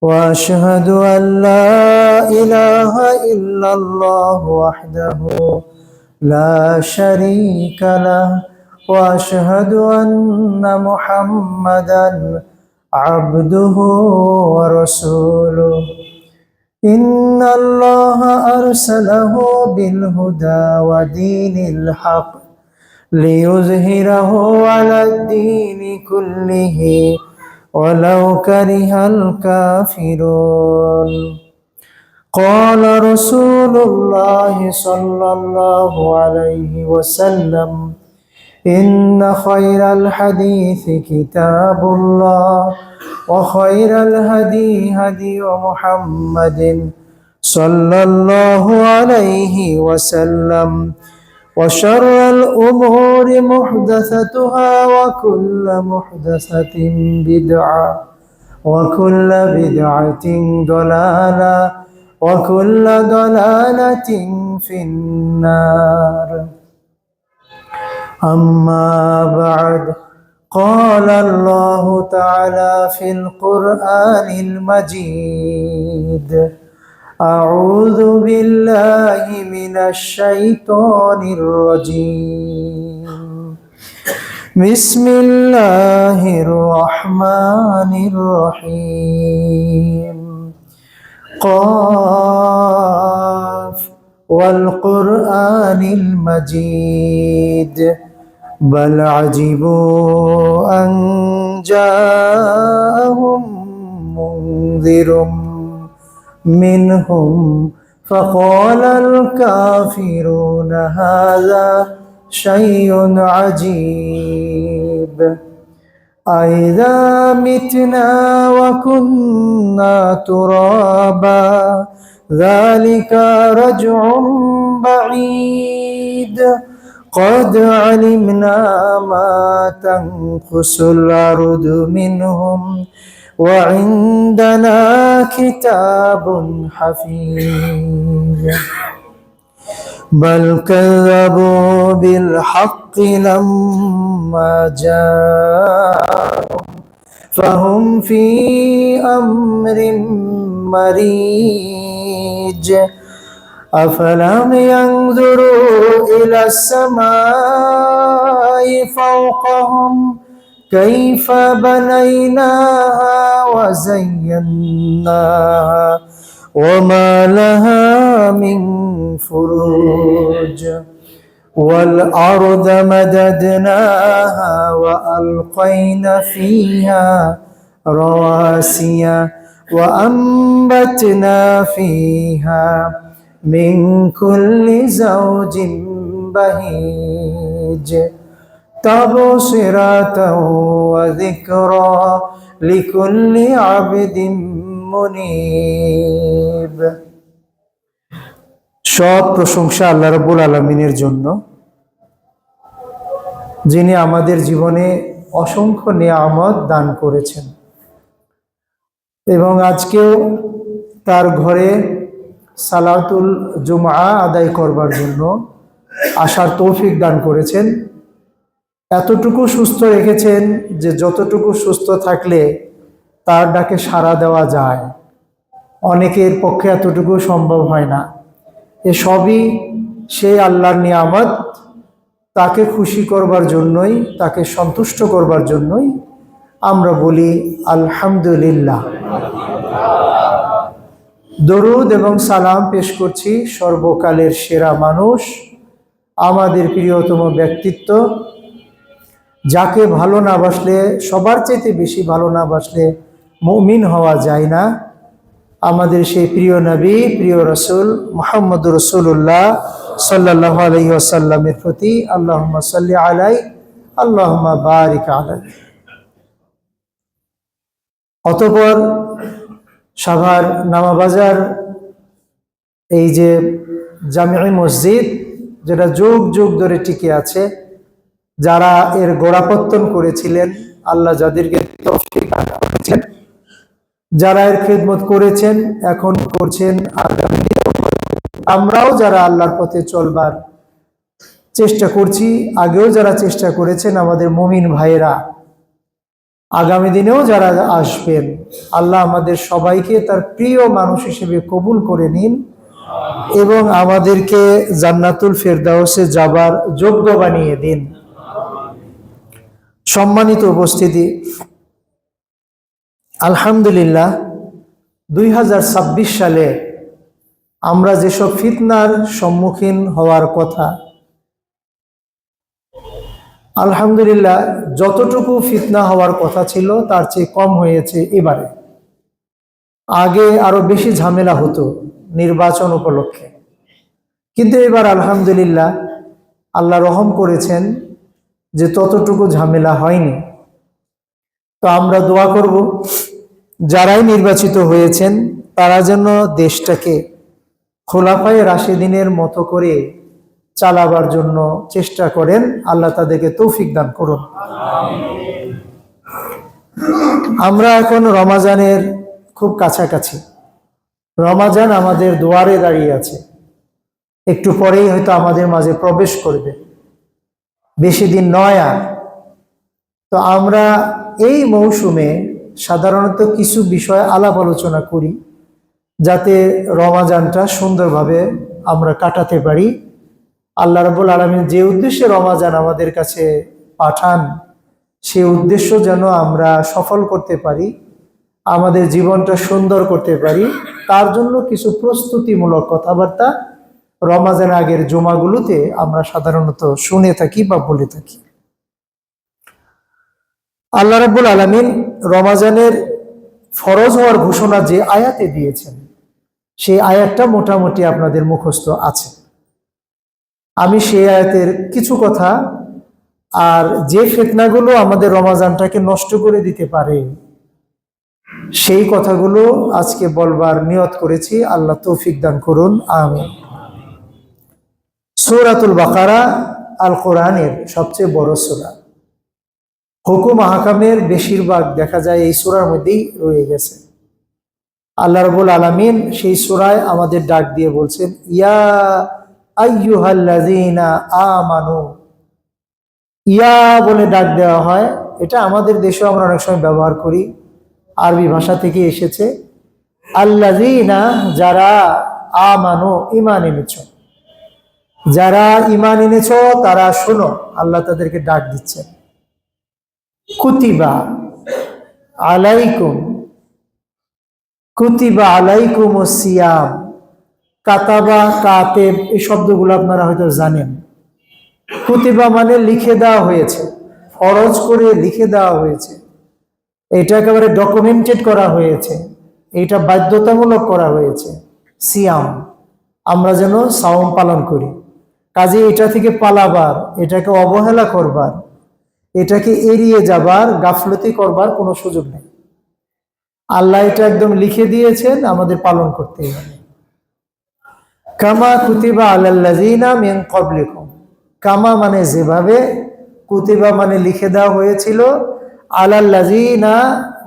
وأشهد أن لا إله إلا الله وحده لا شريك له وأشهد أن محمدا عبده ورسوله إن الله أرسله بالهدى ودين الحق ليظهره على الدين كله ولو كره الكافرون. قال رسول الله صلى الله عليه وسلم: إن خير الحديث كتاب الله وخير الهدي هدي محمد صلى الله عليه وسلم وشر الأمور محدثتها وكل محدثة بدعة وكل بدعة ضلالة وكل ضلالة في النار. أما بعد، قال الله تعالى في القرآن المجيد: أعوذ بالله من الشيطان الرجيم. بسم الله الرحمن الرحيم. قاف والقرآن المجيد بل عجبوا أن جاءهم منذر منهم فقال الكافرون هذا شيء عجيب. أإذا متنا وكنا ترابا ذلك رجع بعيد. قد علمنا ما تنقص الأرض منهم وعندنا كتاب حفيظ. بل كذبوا بالحق لما جاءهم فهم في أمر مريج. أفلم ينظروا إلى السماء فوقهم كيف بنيناها وزيناها وما لها من فروج. والأرض مددناها وألقينا فيها رواسي وأنبتنا فيها من كل زوج بهيج تبصرة وذكرى لكل عبد মুনিব। সব প্রশংসা আল্লাহ রাব্বুল আলামিনের জন্য, যিনি আমাদের জীবনে অসংখ্য নিয়ামত দান করেছেন এবং আজকেও তার ঘরে সালাতুল জুমআ আদায় করবার জন্য আসার তৌফিক দান করেছেন। এতটুকু সুস্থ রেখেছেন যে যতটুকু সুস্থ থাকলে তার ডাকে সাড়া দেওয়া যায়, অনেকের পক্ষে এতটুকু সম্ভব হয় না। এসবই সেই আল্লাহর নিয়ামত। তাকে খুশি করবার জন্যই, তাকে সন্তুষ্ট করবার জন্যই আমরা বলি আলহামদুলিল্লাহ। দরুদ এবং সালাম পেশ করছি সর্বকালের সেরা মানুষ, আমাদের প্রিয়তম ব্যক্তিত্ব, যাকে ভালো না বাসলে, সবার চাইতে বেশি ভালো না বাসলে মুমিন হওয়া যায় না, আমাদের সেই প্রিয় নবী, প্রিয় রাসূল মুহাম্মদুর রাসূলুল্লাহ সাল্লাল্লাহু আলাইহি ওয়াসাল্লামের প্রতি আল্লাহুম্মা সাল্লি আলাইহি আল্লাহুম্মা বারিক আলাইহি। অতঃপর সাভার নামাবাজার এই যে জামিয়া মসজিদ, যেটা যুগ যুগ ধরে টিকে আছে, যারা এর গোড়াপত্তন করেছিলেন, আল্লাহ যাদেরকে তৌফিক দান করেছেন, যারা এর খিদমত করেছেন, এখন করছেন, আগামী আমরাও যারা আল্লাহর পথে চলবার চেষ্টা করছি, আগেও যারা চেষ্টা করেছেন, আমাদের মুমিন ভাইয়েরা, আগামী দিনেও যারা আসবেন, আল্লাহ আমাদের সবাইকে তার প্রিয় মানুষ হিসেবে কবুল করে নিন এবং আমাদেরকে জান্নাতুল ফেরদাউসে যাবার যোগ্য বানিয়ে দিন। সম্মানিত উপস্থিতি, আলহামদুলিল্লাহ 2026 সালে আমরা যেসব ফিতনার সম্মুখীন হওয়ার কথা, আলহামদুলিল্লাহ যতটুকু ফিতনা হওয়ার কথা ছিল তার চেয়ে কম হয়েছে এবারে। আগে আরো বেশি ঝামেলা হতো নির্বাচন উপলক্ষে, কিন্তু এবার আলহামদুলিল্লাহ আল্লাহ রহম করেছেন যে ততটুকু ঝামেলা হয়নি। তো আমরা দোয়া করব যারাই নির্বাচিত হয়েছেন তারা যেন দেশটাকে খোলাফায়ে রাশেদিনের মতো করে চালাবার জন্য চেষ্টা করেন। আল্লাহ তাদেরকে তৌফিক দান করুন। আমরা এখন রমাজানের খুব কাছাকাছি, রমাজান আমাদের দুয়ারে দাঁড়িয়ে আছে, একটু পরেই হয়তো আমাদের মাঝে প্রবেশ করবে, বেশি দিন নয় আর। তো আমরা এই মৌসুমে সাধারণত কিছু বিষয় আলাপ আলোচনা করি যাতে রমাজানটা সুন্দরভাবে আমরা কাটাতে পারি। আল্লাহ রাব্বুল আলামিন যে উদ্দেশ্যে রমাজান আমাদের কাছে পাঠান সেই উদ্দেশ্য যেন আমরা সফল করতে পারি, আমাদের জীবনটা সুন্দর করতে পারি, তার জন্য কিছু প্রস্তুতিমূলক কথাবার্তা রমাজান আগের জুমাগুলোতে আমরা সাধারণত শুনে থাকি বা বলে থাকি। আল্লাহ রাব্বুল আলামিন রমাজানের ফরজ হওয়ার ঘোষণা যে আয়াতে দিয়েছেন সেই আয়াতটা মোটামুটি আপনাদের মুখস্থ আছে। আমি সেই আয়াতের কিছু কথা আর যে ফিতনাগুলো আমাদের রমাজানটাকে নষ্ট করে দিতে পারে সেই কথাগুলো আজকে বলবার নিয়ত করেছি। আল্লাহ তৌফিক দান করুন, আমিন। সূরাতুল বাকারা আল কোরআনের সবচেয়ে বড় সূরা। হুকুম আহকামের বেশিরভাগ দেখা যায় এই সূরার মধ্যেই রয়ে গেছে। আল্লাহ রাব্বুল আলামিন সেই সূরায় আমাদের ডাক দিয়ে বলছেন, ইয়া আইয়ুহাল্লাযীনা আমানু। ইয়া বলে ডাক দেওয়া হয়, এটা আমাদের দেশেও আমরা অনেক সময় ব্যবহার করি, আরবি ভাষা থেকে এসেছে। আল্লাযীনা, যারা, আমানু, ঈমান এনেছ, যারা ঈমান এনেছ তারা শোনো, আল্লাহ তাদেরকে ডাক দিচ্ছেন। কুতিবা আলাইকুম, কুতিবা আলাইকুমুস সিয়াম। কাতাবা, কাতেব, এই শব্দগুলো আপনারা হয়তো জানেন। কুতিবা মানে লিখে দেওয়া হয়েছে, ফরজ করে লিখে দেওয়া হয়েছে, এটা একেবারে ডকুমেন্টেড করা হয়েছে, এটা বাধ্যতামূলক করা হয়েছে। সিয়াম, আমরা যেন সাওম পালন করি। কাজে এটা থেকে পালাবার, এটাকে অবহেলা করবার, এটাকে এড়িয়ে যাবার, গাফলতি করবার কোনো সুযোগ নেই। আল্লাহ এটা একদম লিখে দিয়েছেন, আমাদের পালন করতেই হবে। কামা কুতিবা আলাল্লাযীনা মিন ক্বাবলিকুম। কামা মানে যেভাবে, কুতিবা মানে লিখে দেওয়া হয়েছিল, আলাল্লাযীনা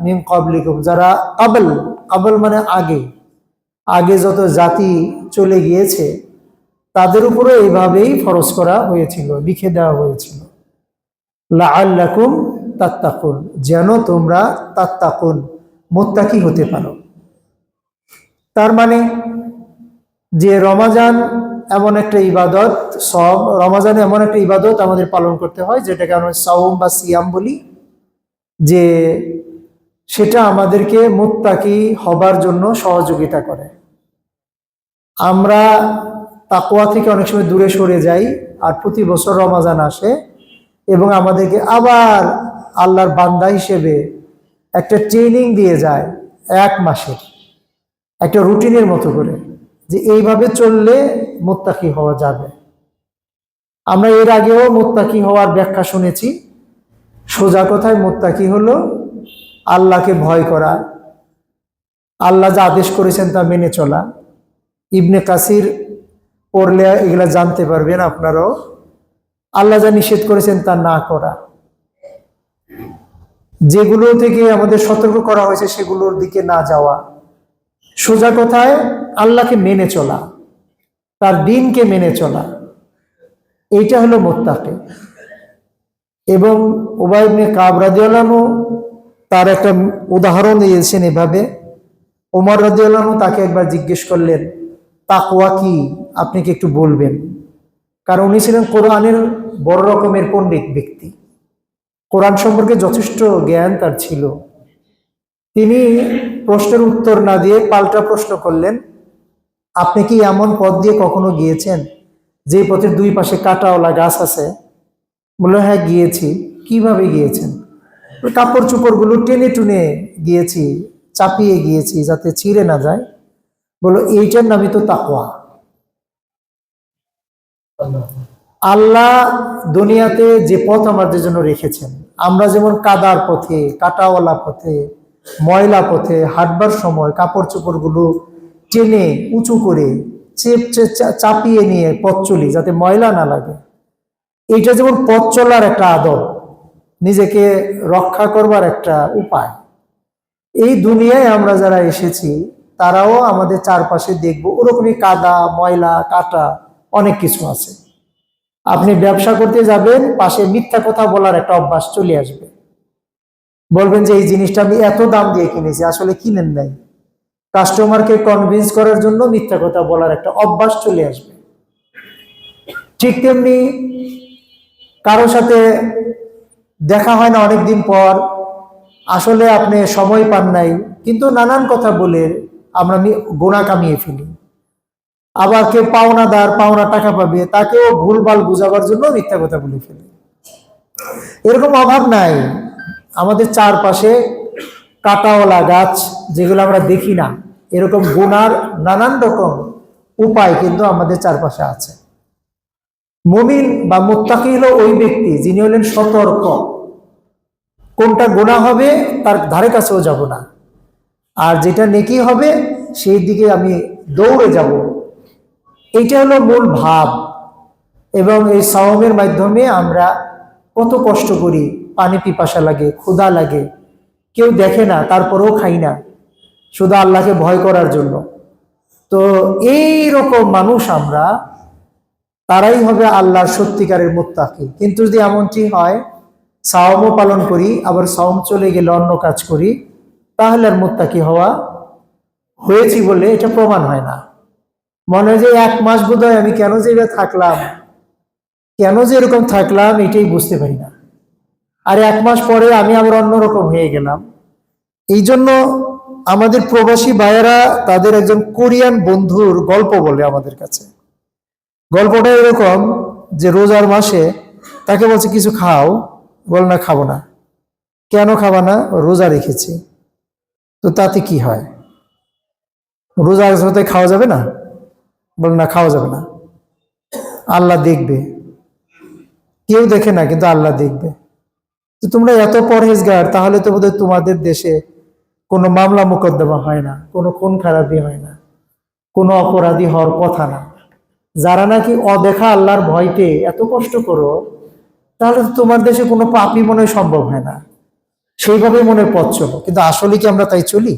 মিন ক্বাবলিকুম, যারা ক্বাবল, ক্বাবল মানে আগে, আগে যত জাতি চলে গিয়েছে তাদের উপরে এইভাবেই ফরজ করা হয়েছিল, লিখে দেওয়া হয়েছিল। লাআল্লাকুম তাত্তাকুন, যেন তোমরা তাত্তাকুন, মুত্তাকি হতে পারো। তার মানে যে রমাজান এমন একটা ইবাদত, সব রমাজানে এমন একটা ইবাদত আমাদের পালন করতে হয় যেটাকে আমরা সাওম বা সিয়াম বলি, যে সেটা আমাদেরকে মুত্তাকি হবার জন্য সহযোগিতা করে। আমরা তাকওয়া থেকে অনেক সময় দূরে সরে যাই, আর প্রতি বছর রমাজান আসে এবং আমাদেরকে আবার আল্লাহর বান্দা হিসেবে একটা ট্রেনিং দিয়ে যায়, 1 মাসের একটা রুটিনের মতো করে, যে এইভাবে চললে মুত্তাকি হওয়া যাবে। আমরা এর আগেও মুত্তাকি হওয়ার ব্যাখ্যা শুনেছি। সোজা কথায় মুত্তাকি হলো আল্লাহকে ভয় করা, আল্লাহ যা আদেশ করেছেন তা মেনে চলা। ইবনে কাসির পড়লে এগুলা জানতে পারবেন আপনারাও। আল্লাহ যা নিষেধ করেছেন তা না করা, যেগুলো থেকে আমাদের সতর্ক করা হয়েছে সেগুলোর দিকে না যাওয়া। সোজা কথায় আল্লাহকে মেনে চলা, তার দ্বীনকে মেনে চলা, এইটা হলো মুত্তাকি। এবং উবাই ইবনে কাব রাদিয়াল্লাহু আনহু তার একটা উদাহরণ দিয়েছেন এভাবে। ওমর রাদিয়াল্লাহু আনহু তাকে একবার জিজ্ঞেস করলেন, তাকওয়া কি, আপনি কি একটু বলবেন? কারণ উনি ছিলেন কোরআনের বড় রকমের পণ্ডিত ব্যক্তি, কোরআন সম্পর্কে যথেষ্ট জ্ঞান তার ছিল। তিনি প্রশ্নের উত্তর না দিয়ে পাল্টা প্রশ্ন করলেন, আপনি কি এমন পথ দিয়ে কখনো গিয়েছেন যে পথের দুই পাশে কাঁটাওয়ালা গাছ আছে? বললো, হ্যাঁ গিয়েছি। কিভাবে গিয়েছেন? কাপড় চোপড়গুলো টেনে টুনে গিয়েছি, চাপিয়ে গিয়েছি যাতে ছিঁড়ে না যায়। বললো, এইটার নামই তো তাকওয়া। আল্লাহ দুনিয়াতে যে পথ আমাদের জন্য রেখেছেন, আমরা যেমন কাদার পথে, কাঁটাওয়ালা পথে, ময়লা পথে হাঁটবার সময় কাপড় চোপড়গুলো টেনে উঁচু করে চাপিয়ে নিয়ে পথ চলি যাতে ময়লা না লাগে। এইটা যেমন পথ চলার একটা আদব, নিজেকে রক্ষা করবার একটা উপায়। এই দুনিয়ায় আমরা যারা এসেছি তারাও আমাদের চারপাশে দেখবো ওরকমই কাদা, ময়লা, কাটা অনেক কিছু আছে। আপনি ব্যবসা করতে যাবেন, পাশে মিথ্যা কথা বলার একটা অভ্যাস চলে আসবে। বলবেন যে এই জিনিসটা আমি এত দাম দিয়ে কিনেছি, আসলে কিনেন নাই। কাস্টমারকে কনভিন্স করার জন্য মিথ্যা কথা বলার একটা অভ্যাস চলে আসবে। ঠিক তেমনি কারোর সাথে দেখা হয় না অনেকদিন পর, আসলে আপনি সময় পান নাই, কিন্তু নানান কথা বলে আমরা গোনা কামিয়ে ফেলি। আবার কেউ পাওনাদার, পাওনা টাকা পাবে, তাকেও ভুলভাল বুঝাবার জন্য মিথ্যা কথা বলে ফেলি। এরকম অভাব নাই। আমাদের চারপাশে কাঁটাওয়ালা গাছ যেগুলো আমরা দেখি না, এরকম গুনার নানান রকম উপায় কিন্তু আমাদের চারপাশে আছে। মুমিন বা মুত্তাকি হলো ওই ব্যক্তি যিনি হলেন সতর্ক, কোনটা গুনাহ হবে তার ধারে কাছেও যাব না, আর যেটা নেকি হবে সেই দিকে আমি দৌড়ে যাব। এইটা হলো মূল ভাব। এবং এই সাওমের মাধ্যমে আমরা কত কষ্ট করি, পানি পিপাসা লাগে, ক্ষুধা লাগে, কেউ দেখে না তারপরেও খাই না, শুধু আল্লাহকে ভয় করার জন্য। তো এই রকম মানুষ আমরা, তারাই হবে আল্লাহর সত্যিকারের মুত্তাকি। কিন্তু যদি এমনটি হয়, সাওমও পালন করি, আবার সাওম চলে গেলে অন্য কাজ করি, তাহলে আর মুত্তাকি হয়েছি বলে এটা প্রমাণ হয় না। মনে হয় যে 1 মাস বোধহয় আমি কেন যে এটা থাকলাম, কেন যে এরকম থাকলাম, এটাই বুঝতে পারি না। আর 1 মাস পরে আমি আবার অন্যরকম হয়ে গেলাম। এই জন্য আমাদের প্রবাসী ভাইয়েরা তাদের একজন কোরিয়ান বন্ধুর গল্প বলে আমাদের কাছে। গল্পটা এরকম যে রোজার মাসে তাকে বলছে কিছু খাও, বল না খাবো না। কেন খাবা না? রোজা রেখেছি। তো তাতে কি হয়? রোজা হতে খাওয়া যাবে না? বল না, খাওয়া যাবে না, আল্লাহ দেখবে। কেউ দেখে না, কিন্তু আল্লাহ দেখবে। তো তোমরা এত পরহেজগার, তাহলে তো বোধহয় তোমাদের দেশে কোনো মামলা মোকদ্দমা হয় না, কোনো খুন খারাপি হয় না, কোনো অপরাধী হওয়ার কথা না। যারা নাকি অদেখা আল্লাহর ভয়তে এত কষ্ট করো, তাহলে তো তোমার দেশে কোনো পাপই মনে হয় সম্ভব হয় না। সেইভাবে মনের পথ চলো, কিন্তু আসলে কি আমরা তাই চলি?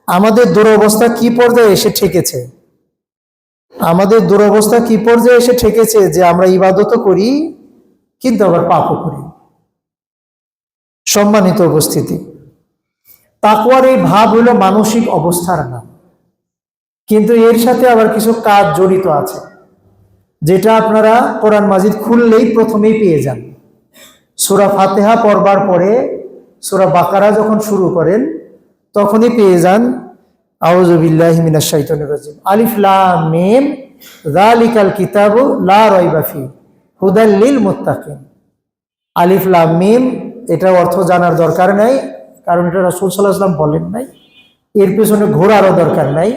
আমাদের দুরবস্থা কি পর্যায়ে এসে ঠেকেছে, আমাদের দুরবস্থা কি পর্যায়ে এসে ঠেকেছে যে আমরা ইবাদতও করি কিন্তু আবার পাপও করি। সম্মানিত উপস্থিতি, তাকওয়ার এই ভাব হলো মানসিক অবস্থার নাম, কিন্তু এর সাথে আবার কিছু কাজ জড়িত আছে, যেটা আপনারা কোরআন মাজিদ খুললেই প্রথমেই পেয়ে যান। সূরা ফাতিহা পড়বার পরে সূরা বাকারা যখন শুরু করেন, তখনই পেয়ে যান আউযু বিল্লাহি মিনাশ শাইতানির রাজিম, আলিফ লাম মিম যালিকাল কিতাবু লা রাইবা ফি হুদাল লিল মুত্তাকিন। আলিফ লাম মিম, এটার অর্থ জানার দরকার নাই, কারণ এটা রাসূল সাল্লাল্লাহু আলাইহি ওয়াসাল্লাম বলেন নাই। এর পেছনে ঘোরারও দরকার নাই,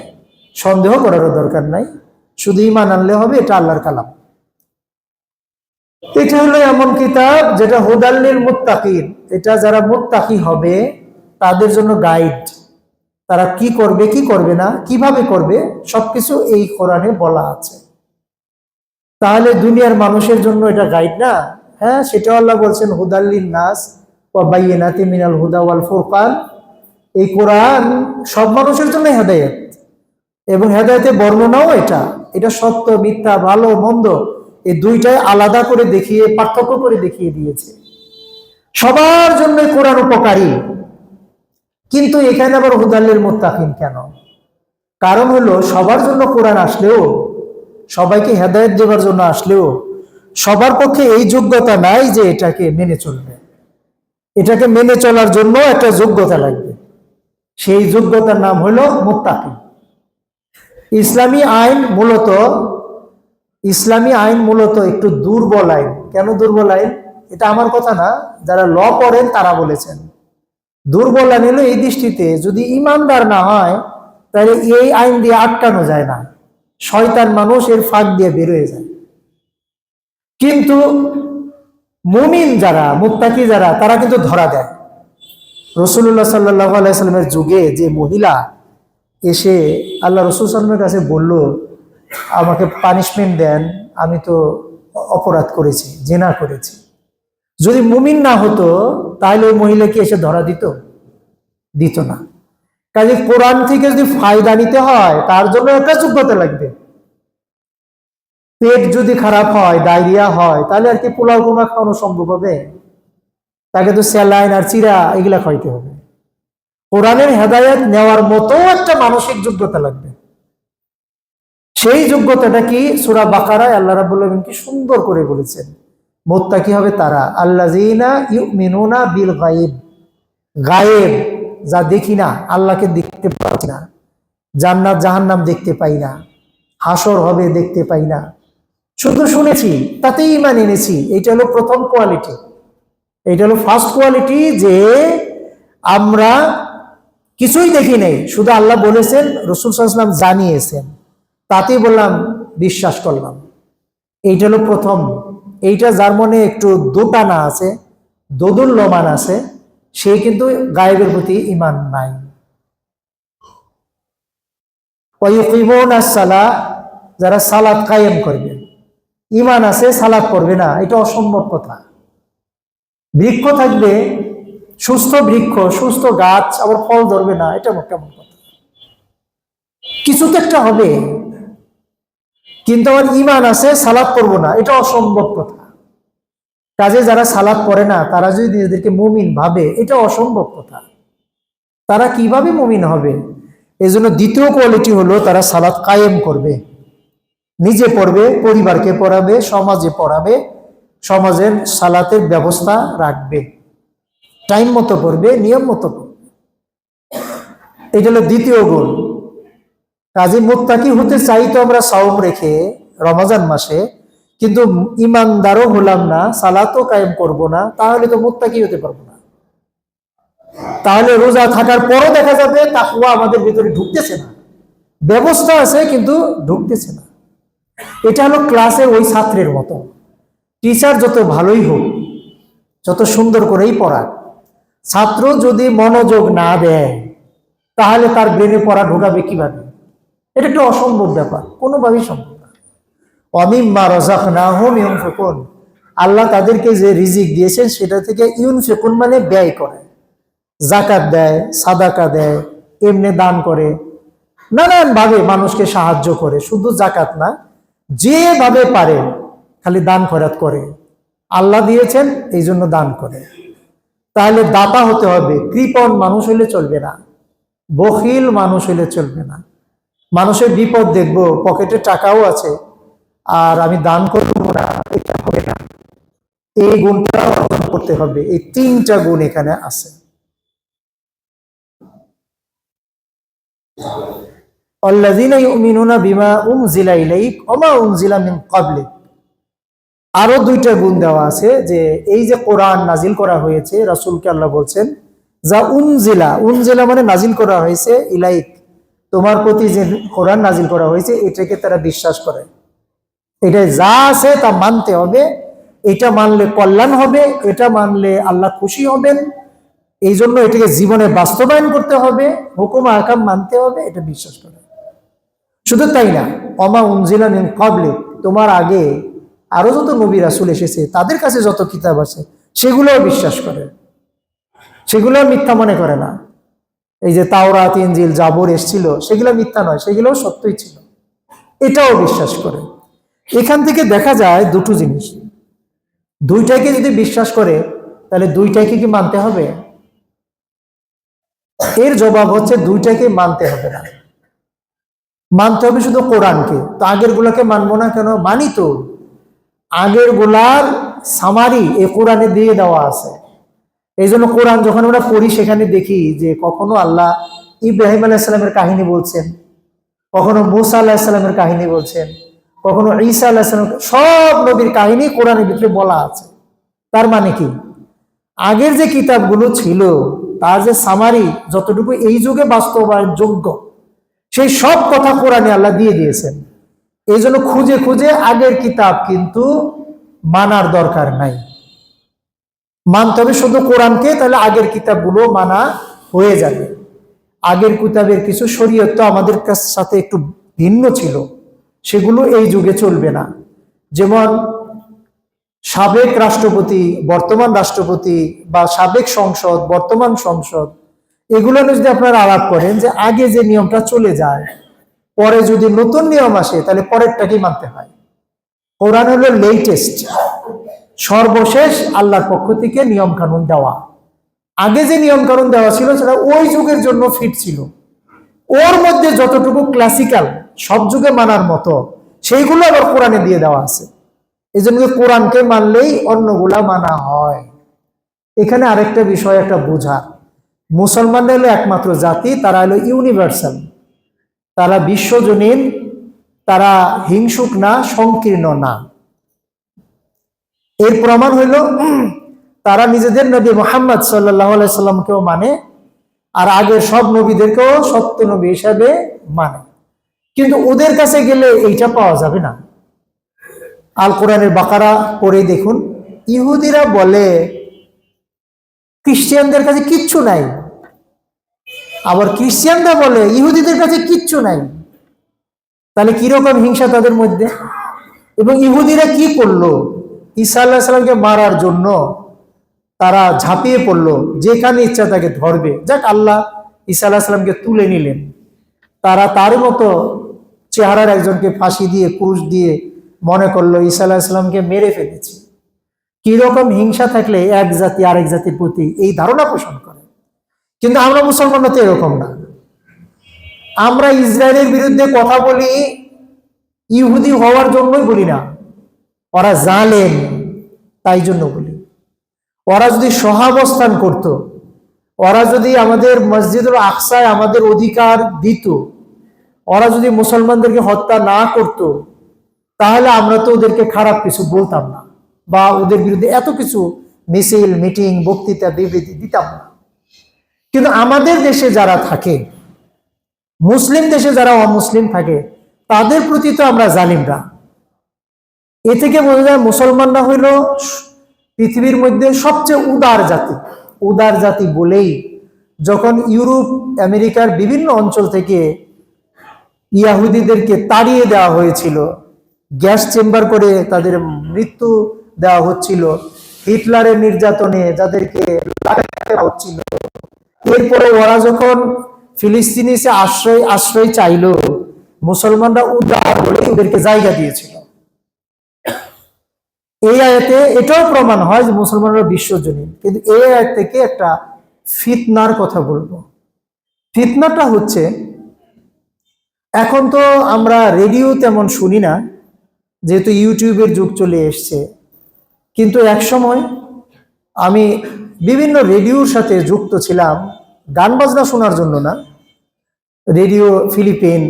সন্দেহ করারও দরকার নাই, শুধু ঈমান আনলে হবে এটা আল্লাহর কালাম। এটা হলো এমন কিতাব যেটা হুদাল লিল মুত্তাকিন, এটা যারা মুত্তাকি হবে তাদের জন্য গাইড। তারা কি করবে, কি করবে না, কিভাবে করবে, সবকিছু এই কোরআনে বলা আছে। তাহলে দুনিয়ার মানুষের জন্য এটা গাইড না? হ্যাঁ, সেটাও আল্লাহ বলছেন হুদাল লিন নাস ওয়া বাইয়িনাতিন মিনাল হুদা ওয়াল ফুরকান। এই কোরআন সব মানুষের জন্য হেদায়েত, এবং হেদায়েতের বর্ণনাও এটা সত্য মিথ্যা, ভালো মন্দ, এই দুইটাই আলাদা করে দেখিয়ে, পার্থক্য করে দেখিয়ে দিয়েছে। সবার জন্য কোরআন উপকারী, কিন্তু এখানে আবার হুদাল্লিল মুত্তাকিন কেন? কারণ হলো সবার জন্য কোরআন আসলেও, সবাইকে হেদায়েত দেওয়ার জন্য আসলেও সবার পক্ষে এই যোগ্যতা নাই যে এটাকে মেনে চলবে। এটাকে মেনে চলার জন্য একটা যোগ্যতা লাগবে, সেই যোগ্যতার নাম হলো মুত্তাকি। ইসলামী আইন মূলত একটু দুর্বল আইন। কেন দুর্বল আইন? এটা আমার কথা না, যারা ল পড়েন তারা বলেছেন। দুর্বল আইন হলো এই দৃষ্টিতে, যদি ইমানদার না হয় তাহলে এই আইন দিয়ে আটকানো যায় না, শয়তান মানুষ এর ফাঁক দিয়ে বের হয়ে যায়। কিন্তু মুমিন যারা, মুত্তাকি যারা, তারা কিন্তু ধরা দেয়। রাসূলুল্লাহ সাল্লাল্লাহু আলাইহি সাল্লামের যুগে যে মহিলা এসে আল্লাহ রাসূল সাল্লাল্লাহু আলাইহি কাছে বলল, আমাকে পানিশমেন্ট দেন, আমি তো অপরাধ করেছি, জিনা করেছি। যদি মুমিন না হতো তাহলে ওই মহিলাকে এসে ধরা দিত না। কাজে কোরআন থেকে যদি ফায়দা নিতে হয় তার জন্য একটা যোগ্যতা লাগবে। পেট যদি খারাপ হয়, ডায়রিয়া হয়, তাহলে আর কি পোলাও কোমা খাওয়ানো সম্ভব হবে? তাকে তো স্যালাইন আর চিরা এগুলা খাইতে হবে। কোরআনের হেদায়েত নেওয়ার মতো একটা মানসিক যোগ্যতা লাগবে। সেই যোগ্যতাটা কি? সূরা বাকারায় আল্লাহ রাব্বুল আলামিন কি সুন্দর করে বলেছেন, মুত্তাকি হবে তারা আল্লাযীনা ইউমিনুনা বিল গায়ব। গায়েব যা দেখি না, আল্লাহকে দেখতে পাচ্ছি না, জান্নাত জাহান্নাম দেখতে পাই না, হাসর হবে দেখতে পাই না, শুধু শুনেছি তাতেই ঈমান এনেছি। এইটা হলো প্রথম কোয়ালিটি, এইটা হলো ফার্স্ট কোয়ালিটি, যে আমরা কিছুই দেখি নেই, শুধু আল্লাহ বলেছেন, রাসূল সাল্লাল্লাহু আলাইহি ওয়াসাল্লাম জানিয়েছেন, তাতেই বললাম, বিশ্বাস করলাম। এইটা হলো প্রথম। এইটা যার মনে একটু দোটানা আছে, দোদুল্যমান আছে, সে কিন্তু গায়েবের প্রতি ঈমান নাই। ওয়ায়ুকিমুনাস সালাহ, যারা সালাত কায়েম করবে, ঈমান আছে সালাত পড়বে না, এটা অসম্ভব কথা। বৃক্ষ থাকবে, সুস্থ বৃক্ষ, সুস্থ গাছ, আবার ফল ধরবে না, এটা কেমন কথা? কিছু তো একটা হবে। কিন্তু আমার ঈমান আছে সালাত পড়বো না, এটা অসম্ভব কথা। কাজে যারা সালাত পড়ে না তারা যদি নিজেদেরকে মুমিন ভাবে, এটা অসম্ভব কথা। তারা কিভাবে মুমিন হবে? এজন্য দ্বিতীয় কোয়ালিটি হলো তারা সালাত কায়েম করবে, নিজে পড়বে, পরিবারকে পড়াবে, সমাজে পড়াবে, সমাজের সালাতের ব্যবস্থা রাখবে, টাইম মতো পড়বে, নিয়ম মতো পড়বে। এটা হলো দ্বিতীয় গুণ। কাজে মুত্তাকি হতে চাই তো আমরা সাওম রেখে রমজান মাসে, কিন্তু ইমানদারও হলাম না, সালাতও কায়েম করব না, তাহলে তো মুত্তাকি হতে পারবো না। তাহলে রোজা থাকার পরও দেখা যাবে তাকওয়া আমাদের ভিতরে ঢুকতেছে না, ব্যবস্থা আছে কিন্তু ঢুকতেছে না। এটা হলো ক্লাসের ওই ছাত্রের মতো, টিচার যত ভালোই হোক, যত সুন্দর করেই পড়াক, ছাত্র যদি মনোযোগ না দেয় তাহলে তার ব্রেনে পড়া ঢোকাবে কিভাবে? এটা একটা অসম্ভব ব্যাপার, কোনোভাবেই সম্ভব না। ওয়ামিম্মা রাযাকনাহুম ইউনফিকুন, আল্লাহ তাদেরকে যে রিজিক দিয়েছেন সেটা থেকে ইউনফিকুন মানে ব্যয় করে, যাকাত দেয়, সাদাকা দেয়, এমনি দান করে, নানান ভাবে মানুষকে সাহায্য করে। শুধু যাকাত না, যেভাবে পারে খালি দান খয়রাত করে। আল্লাহ দিয়েছেন এই জন্য দান করে। তাহলে দাতা হতে হবে, কৃপণ মানুষ হইলে চলবে না, বখিল মানুষ হইলে চলবে না। মানুষের বিপদ দেখবো, পকেটে টাকাও আছে আর আমি দান করবো না, এটা হবে না। এই গুণটা অর্জন করতে হবে। এই তিনটা গুণ এখানে আছে। আল্লাযীনা ইউমিনুনা বিমা উনজিলা ইলাইক ওয়া মা উনজিলা মিন ক্বাবলিক। আরো দুইটা গুণ দেওয়া আছে, যে এই যে কোরআন নাজিল করা হয়েছে, রাসূলকে আল্লাহ বলছেন যা উনজিলা, উনজিলা মানে নাজিল করা হয়েছে, ইলাইক তোমার প্রতি যে কোরআন নাজিল করা হয়েছে এটাকে তারা বিশ্বাস করে। এটা যা আছে তা মানতে হবে, এটা মানলে কল্যাণ হবে, এটা মানলে আল্লাহ খুশি হবেন, এই জন্য এটাকে জীবনে বাস্তবায়ন করতে হবে, হুকুম আহকাম মানতে হবে, এটা বিশ্বাস করে। শুধু তাই না, ওমা উনজিলা মিন ক্বাবলিক, তোমার আগে আরো যত নবী রাসূল এসেছে তাদের কাছে যত কিতাব আছে সেগুলোও বিশ্বাস করে, সেগুলো মিথ্যা মনে করে না। এই যে তাওরাত, ইনজিল, জাবুর এসেছিল সেগুলো মিথ্যা নয়, সেগুলোও সত্যই ছিল, এটাও বিশ্বাস করে। এখান থেকে দেখা যায় দুটো জিনিস। দুইটাকে যদি বিশ্বাস করে তাহলে দুইটাকে কি মানতে হবে? এর জবাব হচ্ছে দুইটাকে মানতে হবে না, মানতে হবে শুধু কোরআনকে। তো আগের গুলাকে মানবো না কেন? মানি তো। আগের গুলার সামারি এ কোরআনে দিয়ে দেওয়া আছে। এই জন্য কোরআন যখন আমরা পড়ি সেখানে দেখি যে কখনো আল্লাহ ইব্রাহিম আলাইহিসসালামের কাহিনী বলছেন, কখনো মুসা আলাইহিসসালামের কাহিনী বলছেন, কখনো ঈসা আলাইহিসসালাম, সব নবীর কাহিনী কোরআনের ভিতরে বলা আছে। তার মানে কি, আগের যে কিতাবগুলো ছিল তার যে সামারি যতটুকু এই যুগে বাস্তবায়ন যোগ্য, সেই সব কথা কোরআনে আল্লাহ দিয়ে দিয়েছেন। এই জন্য খুঁজে খুঁজে আগের কিতাব কিন্তু মানার দরকার নাই, মানতে হবে শুধু কোরআনকে। তাহলে আগের কিতাবগুলো মানা হয়ে যাবে। আগের কিতাবের কিছু শরীয়ত তো আমাদের সাথে একটু ভিন্ন ছিল, সেগুলো এই যুগে চলবে না। যেমন সাবেক রাষ্ট্রপতি, বর্তমান রাষ্ট্রপতি, বা সাবেক সংসদ, বর্তমান সংসদ, এগুলো যদি আপনারা আলাপ করেন যে আগে যে নিয়মটা চলে যায়, পরে যদি নতুন নিয়ম আসে তাহলে পরেরটাকেই মানতে হয়। কোরআন হলো লেটেস্ট, সর্বশেষ আল্লাহর পক্ষ থেকে নিয়ম কানুন দেওয়া। আগে যে নিয়ম কানুন দেওয়া ছিল সেটা ওই যুগের জন্য ফিট ছিল, ওর মধ্যে যতটুকু ক্লাসিক্যাল সব যুগে মানার মতো সেইগুলো আবার কোরআনে দিয়ে দেওয়া আছে। এই জন্য কোরআনকে মানলেই অন্যগুলা মানা হয়। এখানে আরেকটা বিষয় একটা বোঝা, মুসলমানরা হলো একমাত্র জাতি, তারা হলো ইউনিভার্সাল, তারা বিশ্বজনীন, তারা হিংসুক না, সংকীর্ণ না। এর প্রমাণ হইল তারা নিজেদের নবী মুহাম্মদ সাল্লাল্লাহু আলাইহি সাল্লামকেও মানে, আর আগের সব নবীদেরকেও সত্য নবী হিসাবে মানে। কিন্তু ওদের কাছে গেলে এইটা পাওয়া যাবে না। আল কোরআনের বাকারা পড়ে দেখুন, ইহুদিরা বলে খ্রিস্টানদের কাছে কিচ্ছু নাই, আবার খ্রিস্টানরা বলে ইহুদিদের কাছে কিচ্ছু নাই। তাহলে কিরকম হিংসা তাদের মধ্যে। এবং ইহুদিরা কি করলো, ঈসা আলাইহিস সালামকে মারার জন্য তারা ঝাঁপিয়ে পড়লো, যেখানে ইচ্ছা তাকে ধরবে। যাক, আল্লাহ ঈসা আলাইহিস সালামকে তুলে নিলেন। তারা তার মতো চেহারার একজনকে ফাঁসি দিয়ে, ক্রুশ দিয়ে মনে করলো ঈসা আলাইহিস সালামকে মেরে ফেলেছি। কিরকম হিংসা থাকলে এক জাতি আরেক জাতির প্রতি এই ধারণা পোষণ করে। কিন্তু আমরা মুসলমানরা তো এরকম না। আমরা ইসরায়েলের বিরুদ্ধে কথা বলি ইহুদি হওয়ার জন্যই বলি না, ওরা জালেম তাই জন্য বলি। ওরা যদি সহাবস্থান করত, ওরা যদি আমাদের মসজিদুল আকসায় আমাদের অধিকার দিত, ওরা যদি মুসলমানদেরকে হত্যা না করত, তাহলে আমরা তো ওদেরকে খারাপ কিছু বলতাম না, বা ওদের বিরুদ্ধে এত কিছু মিছিল, মিটিং, বক্তৃতা, বিবৃতি দিতাম না। কিন্তু আমাদের দেশে যারা থাকে, মুসলিম দেশে যারা অমুসলিম থাকে, তাদের প্রতি তো আমরা জালিমরা। এ থেকে বোঝা যায় মুসলমানরা হইল পৃথিবীর মধ্যে সবচেয়ে উদার জাতি। উদার জাতি বলেই যখন ইউরোপ আমেরিকার বিভিন্ন অঞ্চল থেকে ইয়াহুদিদেরকে তাড়িয়ে দেওয়া হয়েছিল, গ্যাস চেম্বার করে তাদের মৃত্যু দেওয়া হচ্ছিল, হিটলারের নির্যাতনে যাদেরকে দেওয়া হচ্ছিল, এরপরে ওরা যখন ফিলিস্তিনে এসে আশ্রয় চাইল, মুসলমানরা উদার বলে ওদেরকে জায়গা দিয়েছিল। এই আয়াতে এটাও প্রমাণ হয় যে মুসলমানরা বিশ্বজনীন। কিন্তু এই আয়াত থেকে একটা ফিতনার কথা বলবো। ফিতনাটা হচ্ছে, এখন তো আমরা রেডিও তেমন শুনি না, যেহেতু ইউটিউবের যুগ চলে এসছে। কিন্তু এক সময় আমি বিভিন্ন রেডিওর সাথে যুক্ত ছিলাম, গান বাজনা শোনার জন্য না। রেডিও ফিলিপিন,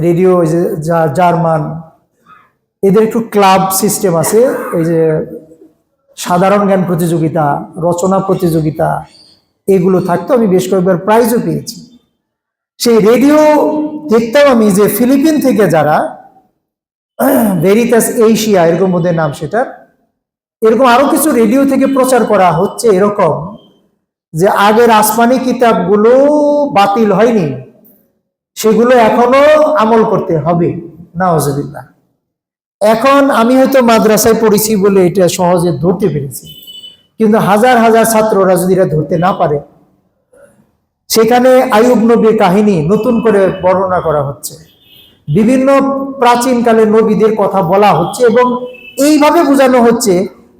রেডিও জার্মান, এদের একটু ক্লাব সিস্টেম আছে। এই যে সাধারণ জ্ঞান প্রতিযোগিতা, রচনা প্রতিযোগিতা, এগুলো থাকতো। আমি বেশ কয়েকবার প্রাইজও পেয়েছি। সেই রেডিও দেখতাম আমি যে ফিলিপিন থেকে যারা, ভেরিতাস এশিয়া এরকম ওদের নাম, সেটার এরকম আরো কিছু রেডিও থেকে প্রচার করা হচ্ছে এরকম যে আগের আসমানি কিতাবগুলো বাতিল হয়নি, সেগুলো এখনো আমল করতে হবে। নাউজুবিল্লাহ। এখন আমি হয়তো মাদ্রাসায় পড়েছি বলে এটা সহজে ধরতে পেরেছি, কিন্তু হাজার হাজার ছাত্ররা যদি এটা ধরতে না পারে, সেখানে আইয়ুব নবীর কাহিনী নতুন করে বর্ণনা করা হচ্ছে, বিভিন্ন প্রাচীনকালের নবীদের কথা বলা হচ্ছে, এবং এইভাবে বোঝানো হচ্ছে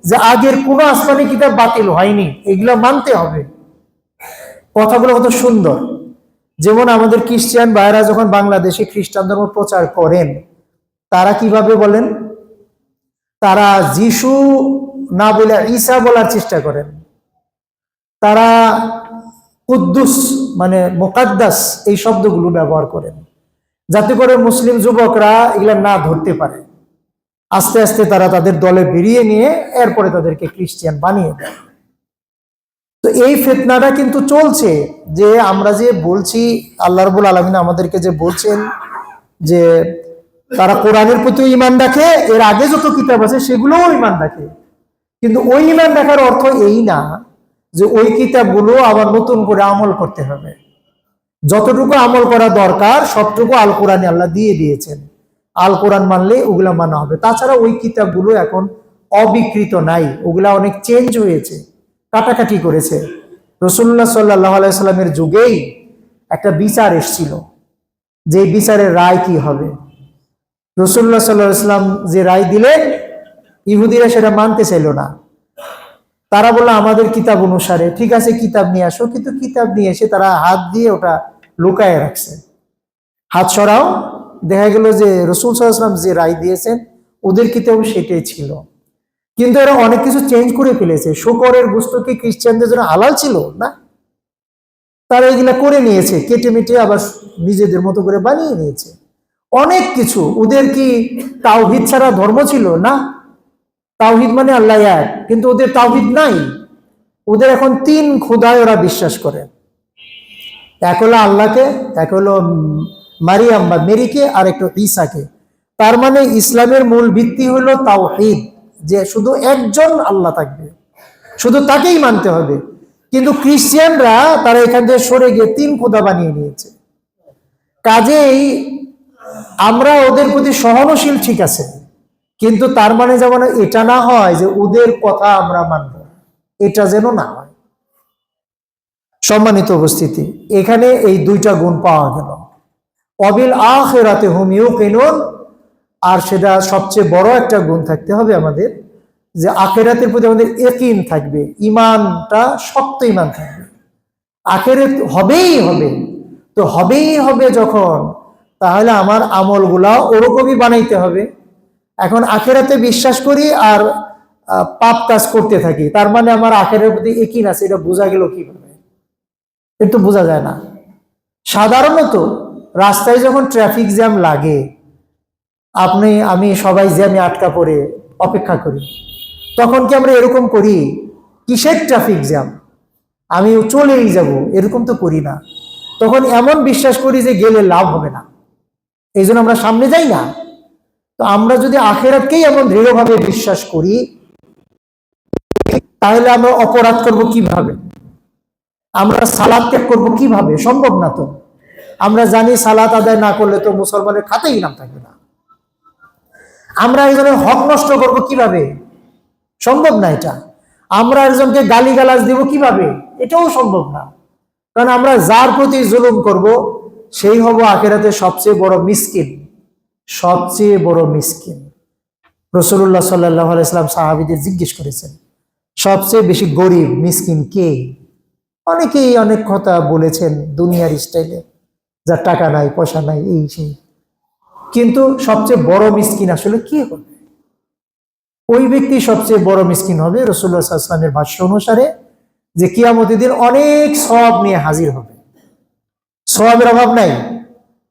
যে আগের কোন আসমানি কিতাব বাতিল হয়নি, এগুলো মানতে হবে। কথাগুলো কত সুন্দর। যেমন আমাদের খ্রিস্টান ভাইরা যখন বাংলাদেশে খ্রিস্টান ধর্ম প্রচার করেন, তারা কিভাবে বলেন? তারা যিশু না বলে ঈসা বলার চেষ্টা করেন। তারা কুদ্দুস মানে মুকাদ্দাস এই শব্দগুলো ব্যবহার করেন, যাতে করে মুসলিম যুবকরা এগুলা না ধরতে পারে। আস্তে আস্তে তারা তাদের দলে বেরিয়ে নিয়ে এরপরে তাদেরকে খ্রিস্টান বানিয়ে দেয়। তো এই ফিতনাটা কিন্তু চলছে, যে আমরা যে বলছি আল্লাহ রাব্বুল আলামিন আমাদেরকে যে বলছেন যে তারা কোরআনের প্রতি ঈমান রাখে, এর আগে যত কিতাব আছে সেগুলোও ঈমান রাখে, কিন্তু ওই ঈমান রাখার অর্থ এই না যে ওই কিতাবগুলো আবার নতুন করে আমল করতে হবে। যতটুকু আমল করা দরকার সবটুকু আল কোরআনে আল্লাহ দিয়ে দিয়েছেন। আল কোরআন মানলে ওগুলা মানা হবে। তাছাড়া ওই কিতাবগুলো এখন অবিকৃত নাই, ওগুলা অনেক চেঞ্জ হয়েছে, কাটাকাটি করেছে। রাসূলুল্লাহ সাল্লাল্লাহু আলাইহি সাল্লামের যুগেই একটা বিচার এসেছিল, যে বিচারের রায় কি হবে। রাসূলুল্লাহ সাল্লাল্লাহু আলাইহি সাল্লাম যে রায় দিলেন, ইহুদিরা সেটা মানতে চাইল না। তারা বললো আমাদের কিতাব অনুসারে, ঠিক আছে কিতাব নিয়ে আসো, কিন্তু কিতাব নিয়ে এসে তারা হাত দিয়ে ওটা লুকায় রাখছে। হাত সরাও, দেখা গেল যে রাসূল সাল্লাল্লাহু আলাইহি ওয়াসাল্লাম যে রায় দিয়েছেন ওদের কিতাব সেটাই ছিল, কিন্তু এরা অনেক কিছু চেঞ্জ করে ফেলেছে। শূকরের গোশত কি খ্রিস্টানদের জন্য হালাল ছিল না? তারা এগুলা করে নিয়েছে, কেটে মেটে আবার নিজেদের মতো করে বানিয়ে নিয়েছে অনেক কিছু। ওদের কি তাওহীদ ছাড়া ধর্ম ছিল না? তাওহীদ মানে আল্লাহ এক, কিন্তু ওদের তাওহীদ নাই। ওদের এখন 3 খোদায় ওরা বিশ্বাস করে। এক হলো আল্লাহকে, এক হলো মারিয়াম বা মেরিকে, আর একটা ঈসাকে। তার মানে ইসলামের মূল ভিত্তি হলো তাওহীদ, যে শুধু একজন আল্লাহ থাকবে, শুধু তাকেই মানতে হবে। কিন্তু খ্রিস্টানরা তারা এখান থেকে সরে গিয়ে 3 খোদা বানিয়ে নিয়েছে। কাজেই আমরা ওদের প্রতি সহনশীল, ঠিক আছে, কিন্তু তার মানে যেমন এটা না হয় যে ওদের কথা আমরা মানব, এটা যেন না হয়। সম্মানিত উপস্থিতি, এখানে এই 2টা গুণ পাওয়া গেল। অবিল আখিরাতে হুম ইউকিনুন, আর সেটা সবচেয়ে বড় একটা গুণ থাকতে হবে আমাদের, যে আখিরাতের প্রতি আমাদের ইয়াকিন থাকবে, ঈমানটা শক্ত ঈমান থাকবে। আখিরাত হবেই হবে, তো হবেই হবে যখন, তাহলে আমার আমলগুলা ওরকমই বানাইতে হবে। এখন আখিরাতে বিশ্বাস করি আর পাপ কাজ করতে থাকি, তার মানে আমার আখিরাতের প্রতি ইয়াকিন আছে, এটা বোঝা গেল কিভাবে? কিন্তু বোঝা যায় না। সাধারণত রাস্তায় যখন ট্রাফিক জ্যাম লাগে, আপনি আমি সবাই জ্যামে আটকা পড়ে অপেক্ষা করি, তখন কি আমরা এরকম করি কিসের ট্রাফিক জ্যাম, আমি চলেই যাব, এরকম তো করি না। তখন এমন বিশ্বাস করি যে গেলে লাভ হবে না, এই জন্য আমরা সামনে যাই না। তো আমরা যদি আখিরাতকেই এমন দৃঢ়ভাবে বিশ্বাস করি, তাহলে আমরা অপরাধ করব কিভাবে? আমরা সালাত ত্যাগ করবো কিভাবে? সম্ভব না তো। আমরা জানি সালাত আদায় না করলে তো মুসলমানের খাতেই নাম থাকবে না। আমরা একজনের হক নষ্ট করব কিভাবে? সম্ভব না এটা। আমরা একজনকে গালিগালাজ দিব কিভাবে? এটাও সম্ভব না। কারণ আমরা যার প্রতি জুলুম করব সেই হব আখিরাতে সবচেয়ে বড় মিসকিন, সবচেয়ে বড় মিসকিন। রাসূলুল্লাহ সাল্লাল্লাহু আলাইহি ওয়াসাল্লাম সাহাবীদের জিজ্ঞেস করেছেন সবচেয়ে বেশি গরিব মিসকিন কে? অনেকেই অনেক কথা বলেছেন দুনিয়ার স্টাইলে, যার টাকা নাই পয়সা নাই এই সেই, কিন্তু সবচেয়ে বড় মিসকিন আসলে কি হবে? ওই ব্যক্তি সবচেয়ে বড় মিসকিন হবে রাসূলুল্লাহ সাল্লাল্লাহু আলাইহি ওয়াসাল্লামের ভাষ্য অনুসারে, যে কিয়ামতের দিন অনেক সওয়াব নিয়ে হাজির হবে। সওয়াবের অভাব নাই,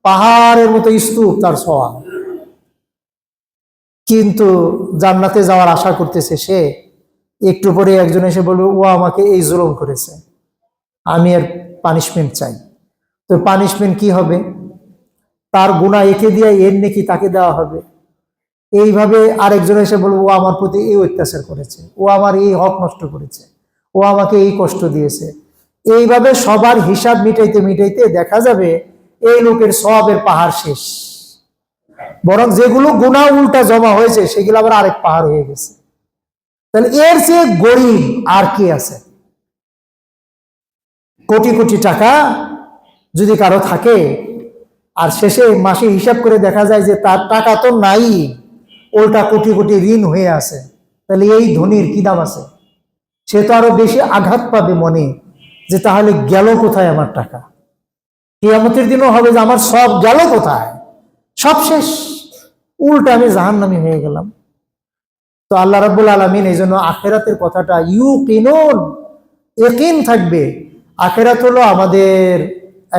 পাহাড়ের মতো স্তূপ তার সওয়াব, কিন্তু জান্নাতে যাওয়ার আশা করতেছে সে। একটু পরে একজন এসে বলবে ও আমাকে এই জুলুম করেছে, আমি এর পানিশমেন্ট চাই। তো পানিশমেন্ট কি হবে? তার গুনাহ একে দিয়ে এর নেকি তাকে দেওয়া হবে। এইভাবে আরেকজন এসে বলবো ও আমার প্রতি এই অত্যাচার করেছে, ও আমার এই হক নষ্ট করেছে, ও আমাকে এই কষ্ট দিয়েছে। এইভাবে সবার হিসাব মিটাইতে মিটাইতে দেখা যাবে এই লোকের সওয়াবের পাহাড় শেষ, বরং যেগুলো গুনাহ উল্টা জমা হয়েছে সেগুলো আবার আরেক পাহাড় হয়ে গেছে। তাহলে এর চেয়ে গরিব আর কি আছে? কোটি কোটি টাকা যদি কারো থাকে আর শেষে মাসে হিসাব করে দেখা যায় যে তার টাকা তো নাই, উল্টা কোটি কোটি ঋণ হয়ে আছে, তাহলে এই ধনীর কি দাম আছে? সে তো আরো বেশি আঘাত পাবে মনে, যে তাহলে গেল কোথায় আমার টাকা। কিয়ামতের দিনও হবে যে আমার সব গেল কোথায়, সব শেষ, উল্টা আমি জাহান্নামী হয়ে গেলাম। তো আল্লাহ রাব্বুল আলামিন এই জন্য আখেরাতের কথাটা ইউকিনুন, ইয়াকিন থাকবে। আখেরাত হলো আমাদের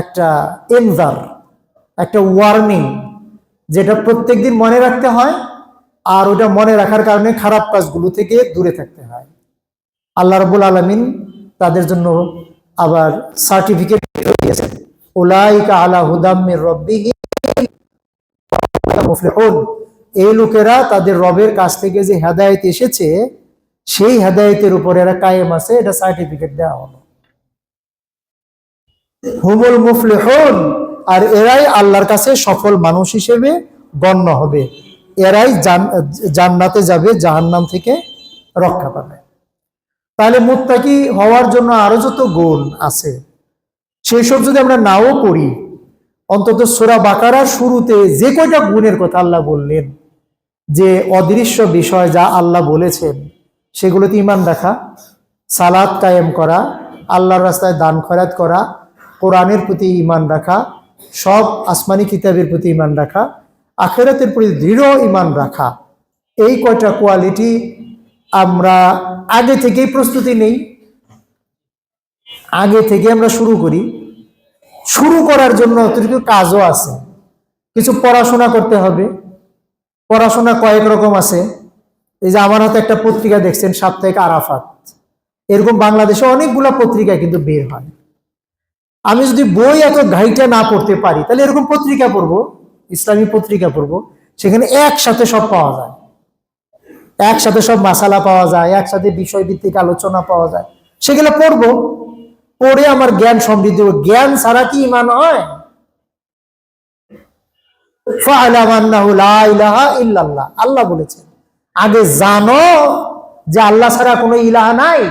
একটা ইনজার, একটা ওয়ার্নিং, যেটা প্রত্যেকদিন মনে রাখতে হয়, আর ওটা মনে রাখার কারণে খারাপ কাজগুলো থেকে দূরে থাকতে হয়। আল্লাহ রাব্বুল আলামিন তাদের জন্য আবার সার্টিফিকেট দিয়েছেন, উলাইকা আলা হুদাম মির রাব্বিহিম মুফলিহুন। এই লোকেরা তাদের রবের কাছ থেকে যে হেদায়েত এসেছে, সেই হেদায়েতের উপর এরা কায়েম আছে, এটা সার্টিফিকেট দেওয়া হলো। হুমুল মুফলিহুন, আর এরাই আল্লাহর কাছে সফল মানুষ হিসেবে গণ্য হবে। এরাই জান্নাতে যাবে, জাহান্নাম থেকে রক্ষা পাবে। তাহলে মুত্তাকি হওয়ার জন্য আরো যত গুণ আছে, সেই সব যদি আমরা নাও করি, অন্তত সূরা বাকারার শুরুতে যে কয়টা গুণের কথা আল্লাহ বললেন, যে অদৃশ্য বিষয় যা আল্লাহ বলেছেন সেগুলোতে ঈমান রাখা, সালাত কায়েম করা, আল্লাহর রাস্তায় দান খয়রাত করা, কোরআনের প্রতি ঈমান রাখা, সব আসমানি কিতাবের প্রতি ঈমান রাখা, আখিরাতের প্রতি দৃঢ় ঈমান রাখা, এই কয়টা কোয়ালিটি আমরা আগে থেকেই প্রস্তুতি নেই, আগে থেকে আমরা শুরু করি। শুরু করার জন্য অতিরিক্ত কাজও আছে, কিছু পড়াশোনা করতে হবে। পড়াশোনা কয়েক রকম আছে। এই যে আমার হাতে একটা পত্রিকা দেখছেন, সাপ্তাহিক আরাফাত, এরকম বাংলাদেশে অনেকগুলা পত্রিকা কিন্তু বের হয়। আমি যদি বই এত ঘাইটা না পড়তে পারি, তাহলে এরকম পত্রিকা পড়বো, ইসলামী পত্রিকা পড়বো, সেখানে একসাথে সব পাওয়া যায়, একসাথে সব মাসালা পাওয়া যায়, একসাথে বিষয়ভিত্তিক আলোচনা পাওয়া যায়, সেগুলো পড়বো, পড়ে আমার জ্ঞান সমৃদ্ধি হবে। জ্ঞান ছাড়া কি ঈমান হয়? ফা'লাম আন্নাহু লা ইলাহা ইল্লাল্লাহ, আল্লাহ বলেছেন আগে জানো যে আল্লাহ ছাড়া কোনো ইলাহা নাই।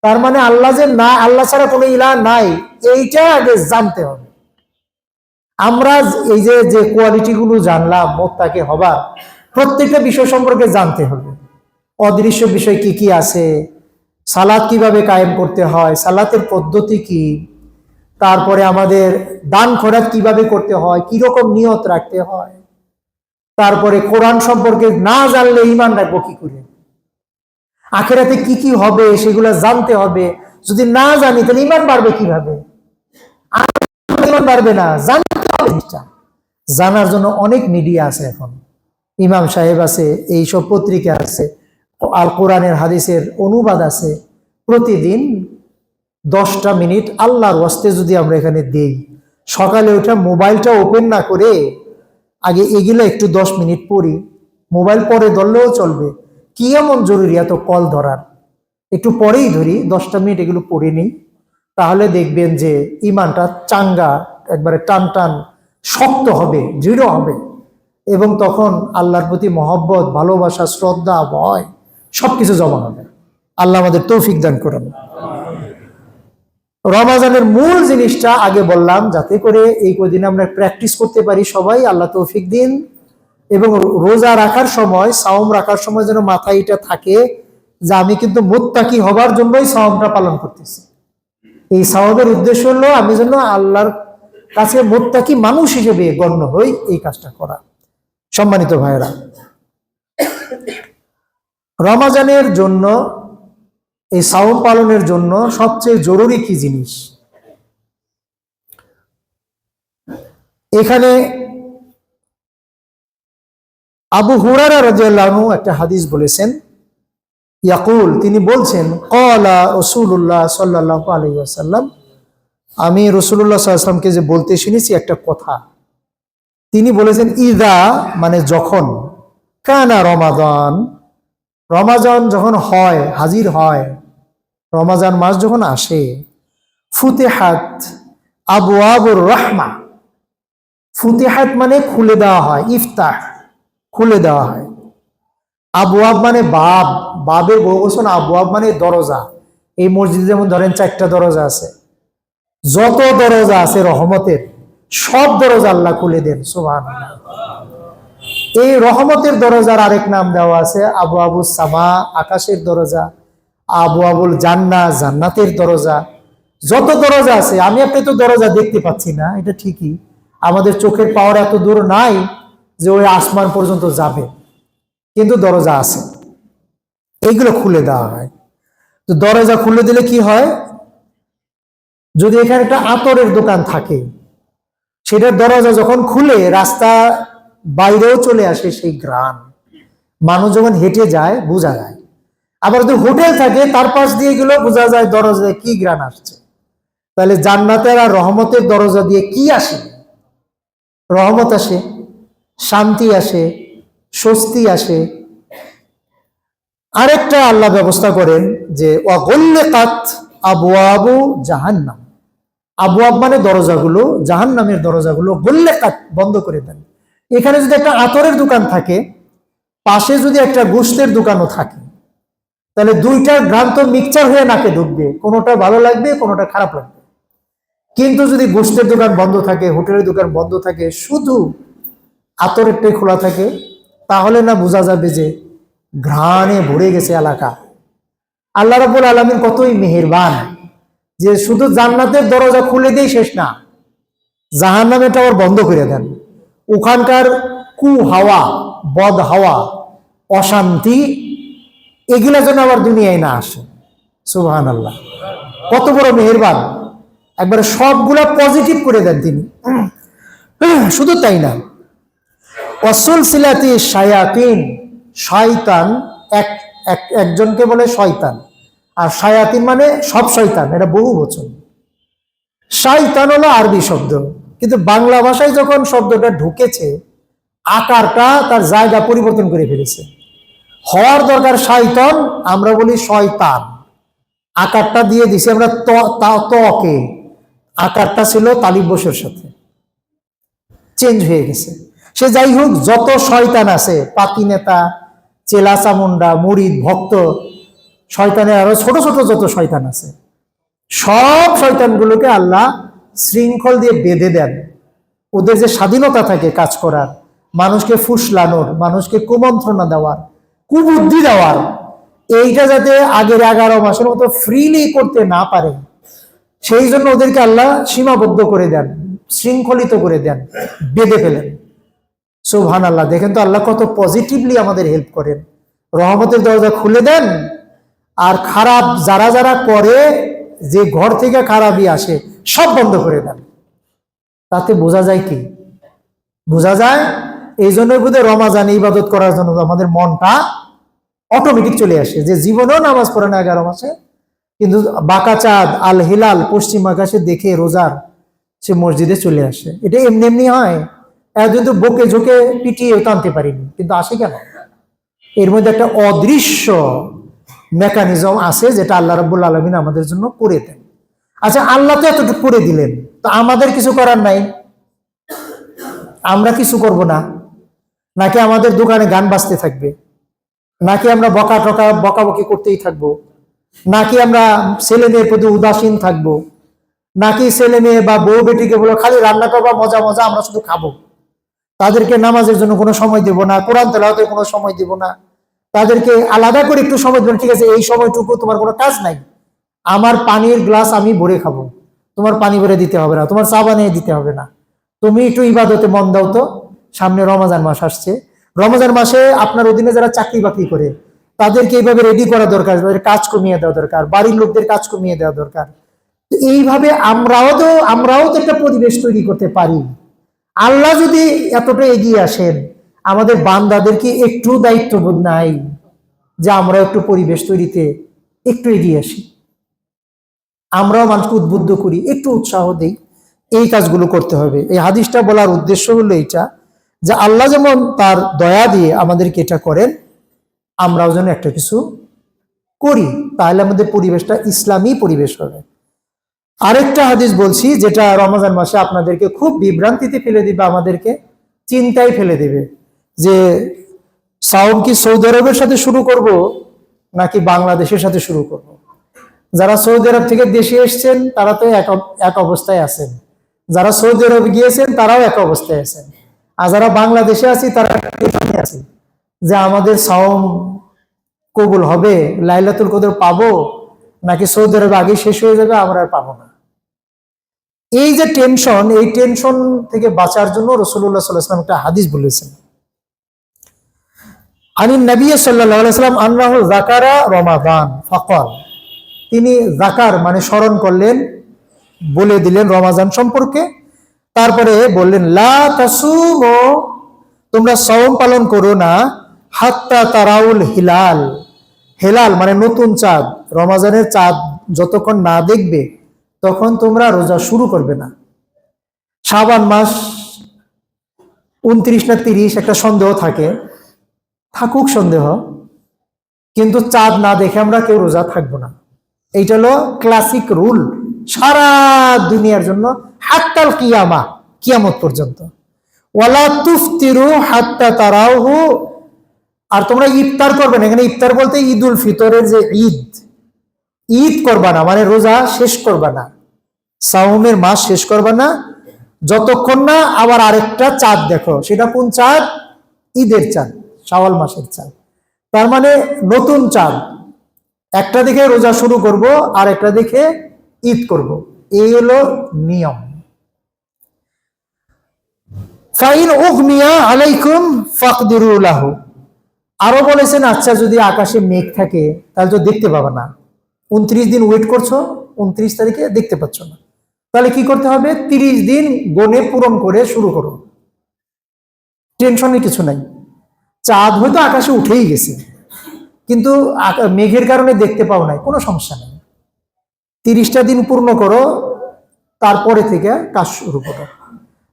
তার মানে আল্লাহ যে না, আল্লাহ ছাড়া কোনো ইলাহা নাই, এইটা আগে জানতে হবে। আমরা এই যে কোয়ালিটি গুলো জানলাম মুত্তাকি হবার, প্রত্যেকটা বিষয় সম্পর্কে জানতে হবে। অদৃশ্য বিষয় কি কি আছে, সালাত কিভাবে কায়েম করতে হয়, সালাতের পদ্ধতি কি, তারপরে আমাদের দান খয়রাত কিভাবে করতে হয়, কিরকম নিয়ত রাখতে হয়, তারপরে কোরআন সম্পর্কে না জানলে ঈমান রাখবো কি করে, আখিরাতে কি কি হবে সেগুলো জানতে হবে। যদি না জানি তাহলে ঈমান বাড়বে কিভাবে? ঈমান বাড়বে না, জানতে হবে। জানার জন্য অনেক মিডিয়া আছে এখন, ইমাম সাহেব আছে, এইসব পত্রিকা আছে, আল কোরআনের হাদিসের অনুবাদ আছে। প্রতিদিন 10টা মিনিট আল্লাহর ওয়াস্তে যদি আমরা এখানে দেই, সকালে ওঠা মোবাইলটা ওপেন না করে আগে এগুলো একটু 10 মিনিট পড়ি, মোবাইল পরে ধরলেও চলবে, কি এমন জরুরি এত কল ধরার, একটু পরেই ধরি, 10টা মিনিট এগুলো পড়ে নিই, তাহলে দেখবেন যে ঈমানটা চাঙ্গা, একবারে টান টান শক্ত হবে, দৃঢ় হবে, এবং তখন আল্লাহর প্রতি মহব্বত, ভালোবাসা, শ্রদ্ধা, ভয় সবকিছু জমা হবে। আল্লাহ আমাদের তৌফিক দান করুন। রমাজানের মূল জিনিসটা আগে বললাম, যাতে করে এই কদিন আমরা প্র্যাকটিস করতে পারি সবাই, আল্লাহ তৌফিক দিন। এবং রোজা রাখার সময়, সাওম রাখার সময় যেন মাথায় এটা থাকে যে আমি কিন্তু মুত্তাকি হবার জন্যই সাওমটা পালন করতেছি। এই সাওমের উদ্দেশ্য হলো আমি যেন আল্লাহর কাছে মুত্তাকি মানুষ হিসেবে গণ্য হই, এই কাজটা করা। সম্মানিত ভাইয়েরা, রমাজানের জন্য, এই সাওম পালনের জন্য সবচেয়ে জরুরি কি জিনিস? এখানে আবু হুরায়রা রাদিয়াল্লাহু আনহু একটা হাদিস বলেছেন, ইয়াকুল, তিনি বলছেন, ক্বালা রাসূলুল্লাহ সাল্লাল্লাহু আলাইহি ওয়াসাল্লাম, আমি রাসূলুল্লাহ সাল্লাল্লাহু আলাইহি ওয়াসাল্লামকে যে বলতে শুনেছি একটা কথা, তিনি বলেছেন ইদা, মানে যখন, কানা রমাদান, রমাজান যখন হয়, হাজির হয়, রমাজান মাস যখন আসে, ফুতিহাত আবওয়াবুর রাহমা, ফুতিহাত মানে খুলে দেওয়া হয়, ইফতাহ খুলে দেওয়া হয়, আবওয়াব মানে বাব, বাবের বহুবচন আবওয়াব মানে দরজা। এই মসজিদে যেমন ধরেন 4টা দরজা আছে, যত দরজা আছে রহমতের সব দরজা আল্লাহ খুলে দেন, সুবহানাল্লাহ। এই রহমতের দরজার আরেক নাম দেওয়া আছে আবু আবু সামা, আকাশের দরজা, আবু আবুল জান্নাহ, জান্নাতের দরজা। যত দরজা আছে, আমি আপনি তো দরজা দেখতে পাচ্ছি না, এটা ঠিকই, আমাদের চোখের পাওয়ার এত দূর নাই যে ওই আসমান পর্যন্ত যাবে, কিন্তু দরজা আছে, এইগুলো খুলে দেওয়া হয়। তো দরজা খুলে দিলে কি হয়, যদি এখানে একটা আতরের দোকান থাকে, সেটার দরজা যখন খুলে রাস্তা বাইরেও চলে আসে সেই ঘ্রাণ, মানুষ যখন হেঁটে যায় বোঝা যায়। আবার যদি হোটেল থাকে তার পাশ দিয়ে গেলেও বোঝা যায় দরজায় কি ঘ্রাণ আসছে। তাহলে জান্নাতের আর রহমতের দরজা দিয়ে কি আসে? রহমত আসে, শান্তি আসে, স্বস্তি আসে। আরেকটা আল্লাহ ব্যবস্থা করেন যে ওয়াগুল্লিকাত আবওয়াবু জাহান্নাম, আবওয়াব মানে দরজাগুলো, জাহান্নামের দরজাগুলো গুল্লিকাত বন্ধ করে দেন। এখানে যদি একটা আতরের দোকান থাকে, পাশে যদি একটা গোশতের দোকানও থাকে, তাহলে দুইটার ভ্রান্ত মিক্সচার হয়ে নাকে ঢুকবে, কোনোটা ভালো লাগবে, কোনোটা খারাপ লাগবে। কিন্তু যদি গোশতের দোকান বন্ধ থাকে, হোটেলের দোকান বন্ধ থাকে, শুধু আতরেরটাই খোলা থাকে, তাহলে না বোঝা যাবে যে ঘ্রাণে ভরে গেছে এলাকা। আল্লাহ রাব্বুল আলামিন কতই মেহেরবান, যে শুধু জান্নাতের দরজা খুলে দিয়ে শেষ না, জাহান্নামেরটা আবার বন্ধ করে দেন। ওখানকার কু হাওয়া, বদ হাওয়া, অশান্তি, এগুলা যেন আবার দুনিয়ায় না আসে। সুবহানাল্লাহ, কত বড় মেহেরবান, একবারে সবগুলা পজিটিভ করে দেন তিনি। শুধু তাই না, ওয়াসুলসিলাতি শায়াতিন, শয়তান, একজনকে বলে শয়তান, আর শায়াতিন মানে সব শয়তান, এটা বহু বচন। শয়তান হলো আরবি শব্দ, কিন্তু বাংলা ভাষায় যখন শব্দটা ঢুকেছে, আকারটা তার জায়গা পরিবর্তন করে ফেলেছে। হওয়ার দরকার শয়তান, আমরা বলি শয়তান, আকারটা দিয়ে দিছি আমরা তকে, আকারটা ছিল তালিব বসের সাথে, চেঞ্জ হয়ে গেছে। সে যাই হোক, যত শয়তান আছে, পাতি নেতা, চেলা চামুন্ডা, মুরিদ, ভক্ত, শয়তানের আরো ছোট ছোট যত শয়তান আছে, সব শয়তানগুলোকে আল্লাহ শৃঙ্খল দিয়ে বেঁধে দেন। ওদের যে স্বাধীনতা থাকে কাজ করার, মানুষকে ফুসলানোর, মানুষকে কুমন্ত্রণা দেওয়ার, কুবুদ্ধি দেওয়ার, এইটা যাতে আগের 11 মাসের মতো ফ্রিলি করতে না পারে, সেই জন্য ওদেরকে আল্লাহ সীমাবদ্ধ করে দেন, শৃঙ্খলিত করে দেন, বেঁধে ফেলেন। সুবহানাল্লাহ, দেখেন তো আল্লাহ কত পজিটিভলি আমাদের হেল্প করেন। রহমতের দরজা খুলে দেন, আর খারাপ যারা যারা করে, যে ঘর থেকে খারাপই আসে, সব বন্ধ করে দেন। তাতে বোঝা যায় কি? বোঝা যায় এই জন্য বোধহয় রমাজান ইবাদত করার জন্য আমাদের মনটা অটোমেটিক চলে আসে, যে জীবনেও নামাজ পড়ে না 11 মাসে, কিন্তু বাঁকা চাঁদ, আল হিলাল পশ্চিম আকাশে দেখে রোজার সে মসজিদে চলে আসে। এটা এমনি এমনি হয়, এতদিন তো বকে ঝোঁকে পিটিয়ে টানতে পারিনি, কিন্তু আসে কেন? এর মধ্যে একটা অদৃশ্য মেকানিজম আছে, যেটা আল্লাহ রাব্বুল আলামিন আমাদের জন্য করে দেন। আচ্ছা, আল্লাহ তো এতটুকু করে দিলেন, তো আমাদের কিছু করার নাই? আমরা কিছু করব না? নাকি আমাদের দোকানে গান বাজতে থাকবে? নাকি আমরা বকাবকি করতেই থাকবো? নাকি আমরা ছেলে মেয়ের প্রতি উদাসীন থাকবো? নাকি ছেলে মেয়ে বা বউ বেটিকে বলো খালি রান্না করবা, মজা মজা আমরা শুধু খাবো, তাদেরকে নামাজের জন্য কোনো সময় দেব না, কোরআন তেলাওয়াতের কোনো সময় দেব না, তাদেরকে আলাদা করে একটু সময় দেবেন, ঠিক আছে এই সময়টুকু তোমার কোনো কাজ নাই, আমার পানির গ্লাস আমি ভরে খাবো, তোমার পানি ভরে দিতে হবে না, তোমার চা বানিয়ে দিতে হবে না, তুমি একটু ইবাদতে মন দাও তো, সামনে রমজান মাস আসছে, রমজান মাসে আপনার অধীনে যারা চাকরি বাকরি করে তাদেরকে এইভাবে রেডি করা দরকার, তাদের কাজ কমিয়ে দেওয়া দরকার, বাড়ির লোকদের কাজ কমিয়ে দেওয়া দরকার। তো এইভাবে আমরাও তো একটা পরিবেশ তৈরি করতে পারি। আল্লাহ যদি এতটা এগিয়ে আসেন, আমাদের বান্দাদেরকে একটু দায়িত্ববোধ নাই যে আমরা একটু পরিবেশ তৈরিতে একটু এগিয়ে আসি, আমরাও মানুষকে উদ্বুদ্ধ করি, একটু উৎসাহ দেই, এই কাজগুলো করতে হবে। এই হাদিসটা বলার উদ্দেশ্য হলো এইটা, যে আল্লাহ যেমন তার দয়া দিয়ে আমাদেরকে এটা করেন, আমরাও যেন একটা কিছু করি, তাহলে আমাদের পরিবেশটা ইসলামী পরিবেশ হবে। আরেকটা হাদিস বলছি, যেটা রমজান মাসে আপনাদেরকে খুব বিভ্রান্তিতে ফেলে দিবে, আমাদেরকে চিন্তায় ফেলে দেবে, যে সাওম কি সৌদি আরবের সাথে শুরু করব নাকি বাংলাদেশের সাথে শুরু করব? যারা সৌদি আরব থেকে দেশে এসছেন তারা তো এক অবস্থায় আছেন, যারা সৌদি আরব গিয়েছেন তারাও এক অবস্থায় আছেন, আর যারা বাংলাদেশে আছি তারা আছে যে আমাদের সাওম কবুল হবে, লাইলাতুল কদর পাবো নাকি সৌদি আরবে আগে শেষ হয়ে যাবে, আমরা আর পাবো না। এই যে টেনশন, এই টেনশন থেকে বাঁচার জন্য রাসূলুল্লাহ সাল্লাল্লাহু আলাইহি ওয়াসাল্লাম একটা হাদিস বলেছেন। আনিন নবী সাল্লাল্লাহু আলাইহি ওয়াসাল্লাম আন্নাহু যাকারা রমাদান ফাকাল, তিনি যাকার মানে স্মরণ করলেন, বলে দিলেন রমাজান সম্পর্কে। তারপরে বললেন লা তাসুমু, তোমরা সাওম পালন করো না, হাত্তা তারাউল হিলাল, হেলাল মানে নতুন চাঁদ, রমাজানের চাঁদ যতক্ষণ না দেখবে তখন তোমরা রোজা শুরু করবে না। শাবান মাস 29 না 30 একটা সন্দেহ থাকে, থাকুক সন্দেহ, কিন্তু চাঁদ না দেখে আমরা কেউ রোজা থাকবো না। এইটা হলো ক্লাসিক রুল সারা দুনিয়ার জন্য, হাত্তাল কিয়ামা, কিয়ামত পর্যন্ত। ওয়ালা তুফতিরু হাত্তা তারাউহু, আর তোমরা ইফতার করবে না, এখানে ইফতার বলতে ঈদুল ফিতরের যে ঈদ, ঈদ করবা না মানে রোজা শেষ করবা না, সাওমের মাস শেষ করবা না যতক্ষণ না আবার আরেকটা চাঁদ দেখো। সেটা কোন চাঁদ? ঈদের চাঁদ, শাওয়াল মাসের চাঁদ। তার মানে নতুন চাঁদ, একটা দেখে রোজা শুরু করব আর একটা দেখে ঈদ করব, এই হলো নিয়ম। ফাইন উগমিয়া আলাইকুম ফাকদিরু লাহু, আরো বলেছেন আচ্ছা যদি আকাশে মেঘ থাকে তাহলে তো দেখতে পাবে না, 29 দিন ওয়েট করছো, 29 তারিখে দেখতে পাচ্ছ না, তাহলে কি করতে হবে? 30 দিন গনে পূরণ করে শুরু করো, টেনশনের কিছু নাই। চাঁদ হয়তো আকাশে উঠেই গেছে কিন্তু মেঘের কারণে দেখতে পাও নাই, কোনো সমস্যা নেই, 30টা দিন পূর্ণ করো, তারপরে থেকে কাজ শুরু করো।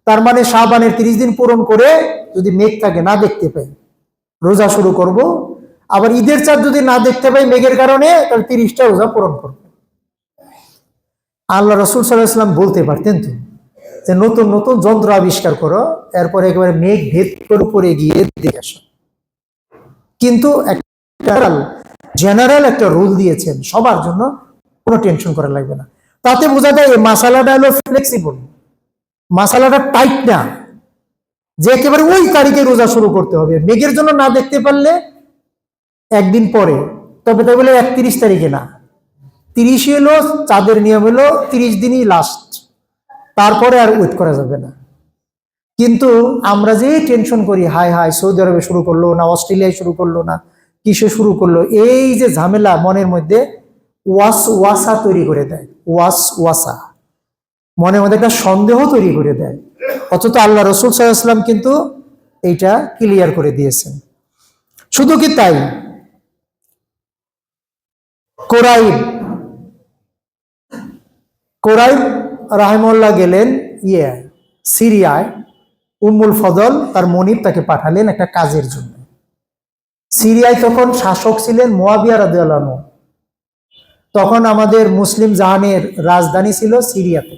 তার মানে শাবানের 30 দিন পূরণ করে যদি মেঘ থাকে না দেখতে পাই, রোজা শুরু করব। আবার ঈদের চাঁদ যদি না দেখতে পাই মেঘের কারণে, তাহলে 30টা রোজা পূরণ করবো। আল্লাহ রাসূল সাল্লাল্লাহু আলাইহি ওয়াসাল্লাম বলতে পারতেন তো যে নতুন নতুন যন্ত্র আবিষ্কার করো, এরপরে একেবারে মেঘ ভেদ করে উপরে গিয়ে দেখে আসো, কিন্তু একটা জেনারেল একটা রুল দিয়েছেন সবার জন্য, কোনো টেনশন করা লাগবে না। তাতে বোঝা যায় এই মাসালাটা হলো ফ্লেক্সিবল, মাসালাটা টাইট না যে একেবারে ওই তারিখে রোজা শুরু করতে হবে, মেঘের জন্য না দেখতে পারলে একদিন পরে, তবে তাই বলে 31 তারিখে না, 30 হলো চাঁদের নিয়ম, হলো 30 দিনই লাস্ট, তারপরে আর ওয়েট করা যাবে না। কিন্তু আমরা যে টেনশন করি, হায় হায় সৌদি আরবে শুরু করলো না, অস্ট্রেলিয়ায় শুরু করলো না, কিসে শুরু করলো, এই যে ঝামেলা মনের মধ্যে ওয়াসওয়াসা তৈরি করে দেয়, ওয়াসওয়াসা মনের মধ্যে একটা সন্দেহ তৈরি করে দেয়। অথচ আল্লাহ রাসূল সাল্লাল্লাহু আলাইহি ওয়াসাল্লাম কিন্তু এইটা ক্লিয়ার করে দিয়েছেন। শুধু কি তাই, কোরাইব রাহিমাহুল্লাহ গেলেন সিরিয়ায়, উম্মুল ফজল তার মনিব তাকে পাঠালেন একটা কাজের জন্য। সিরিয়ায় তখন শাসক ছিলেন মুয়াবিয়া রাদিয়াল্লাহু আনহু, তখন আমাদের মুসলিম জাহানের রাজধানী ছিল সিরিয়াতে।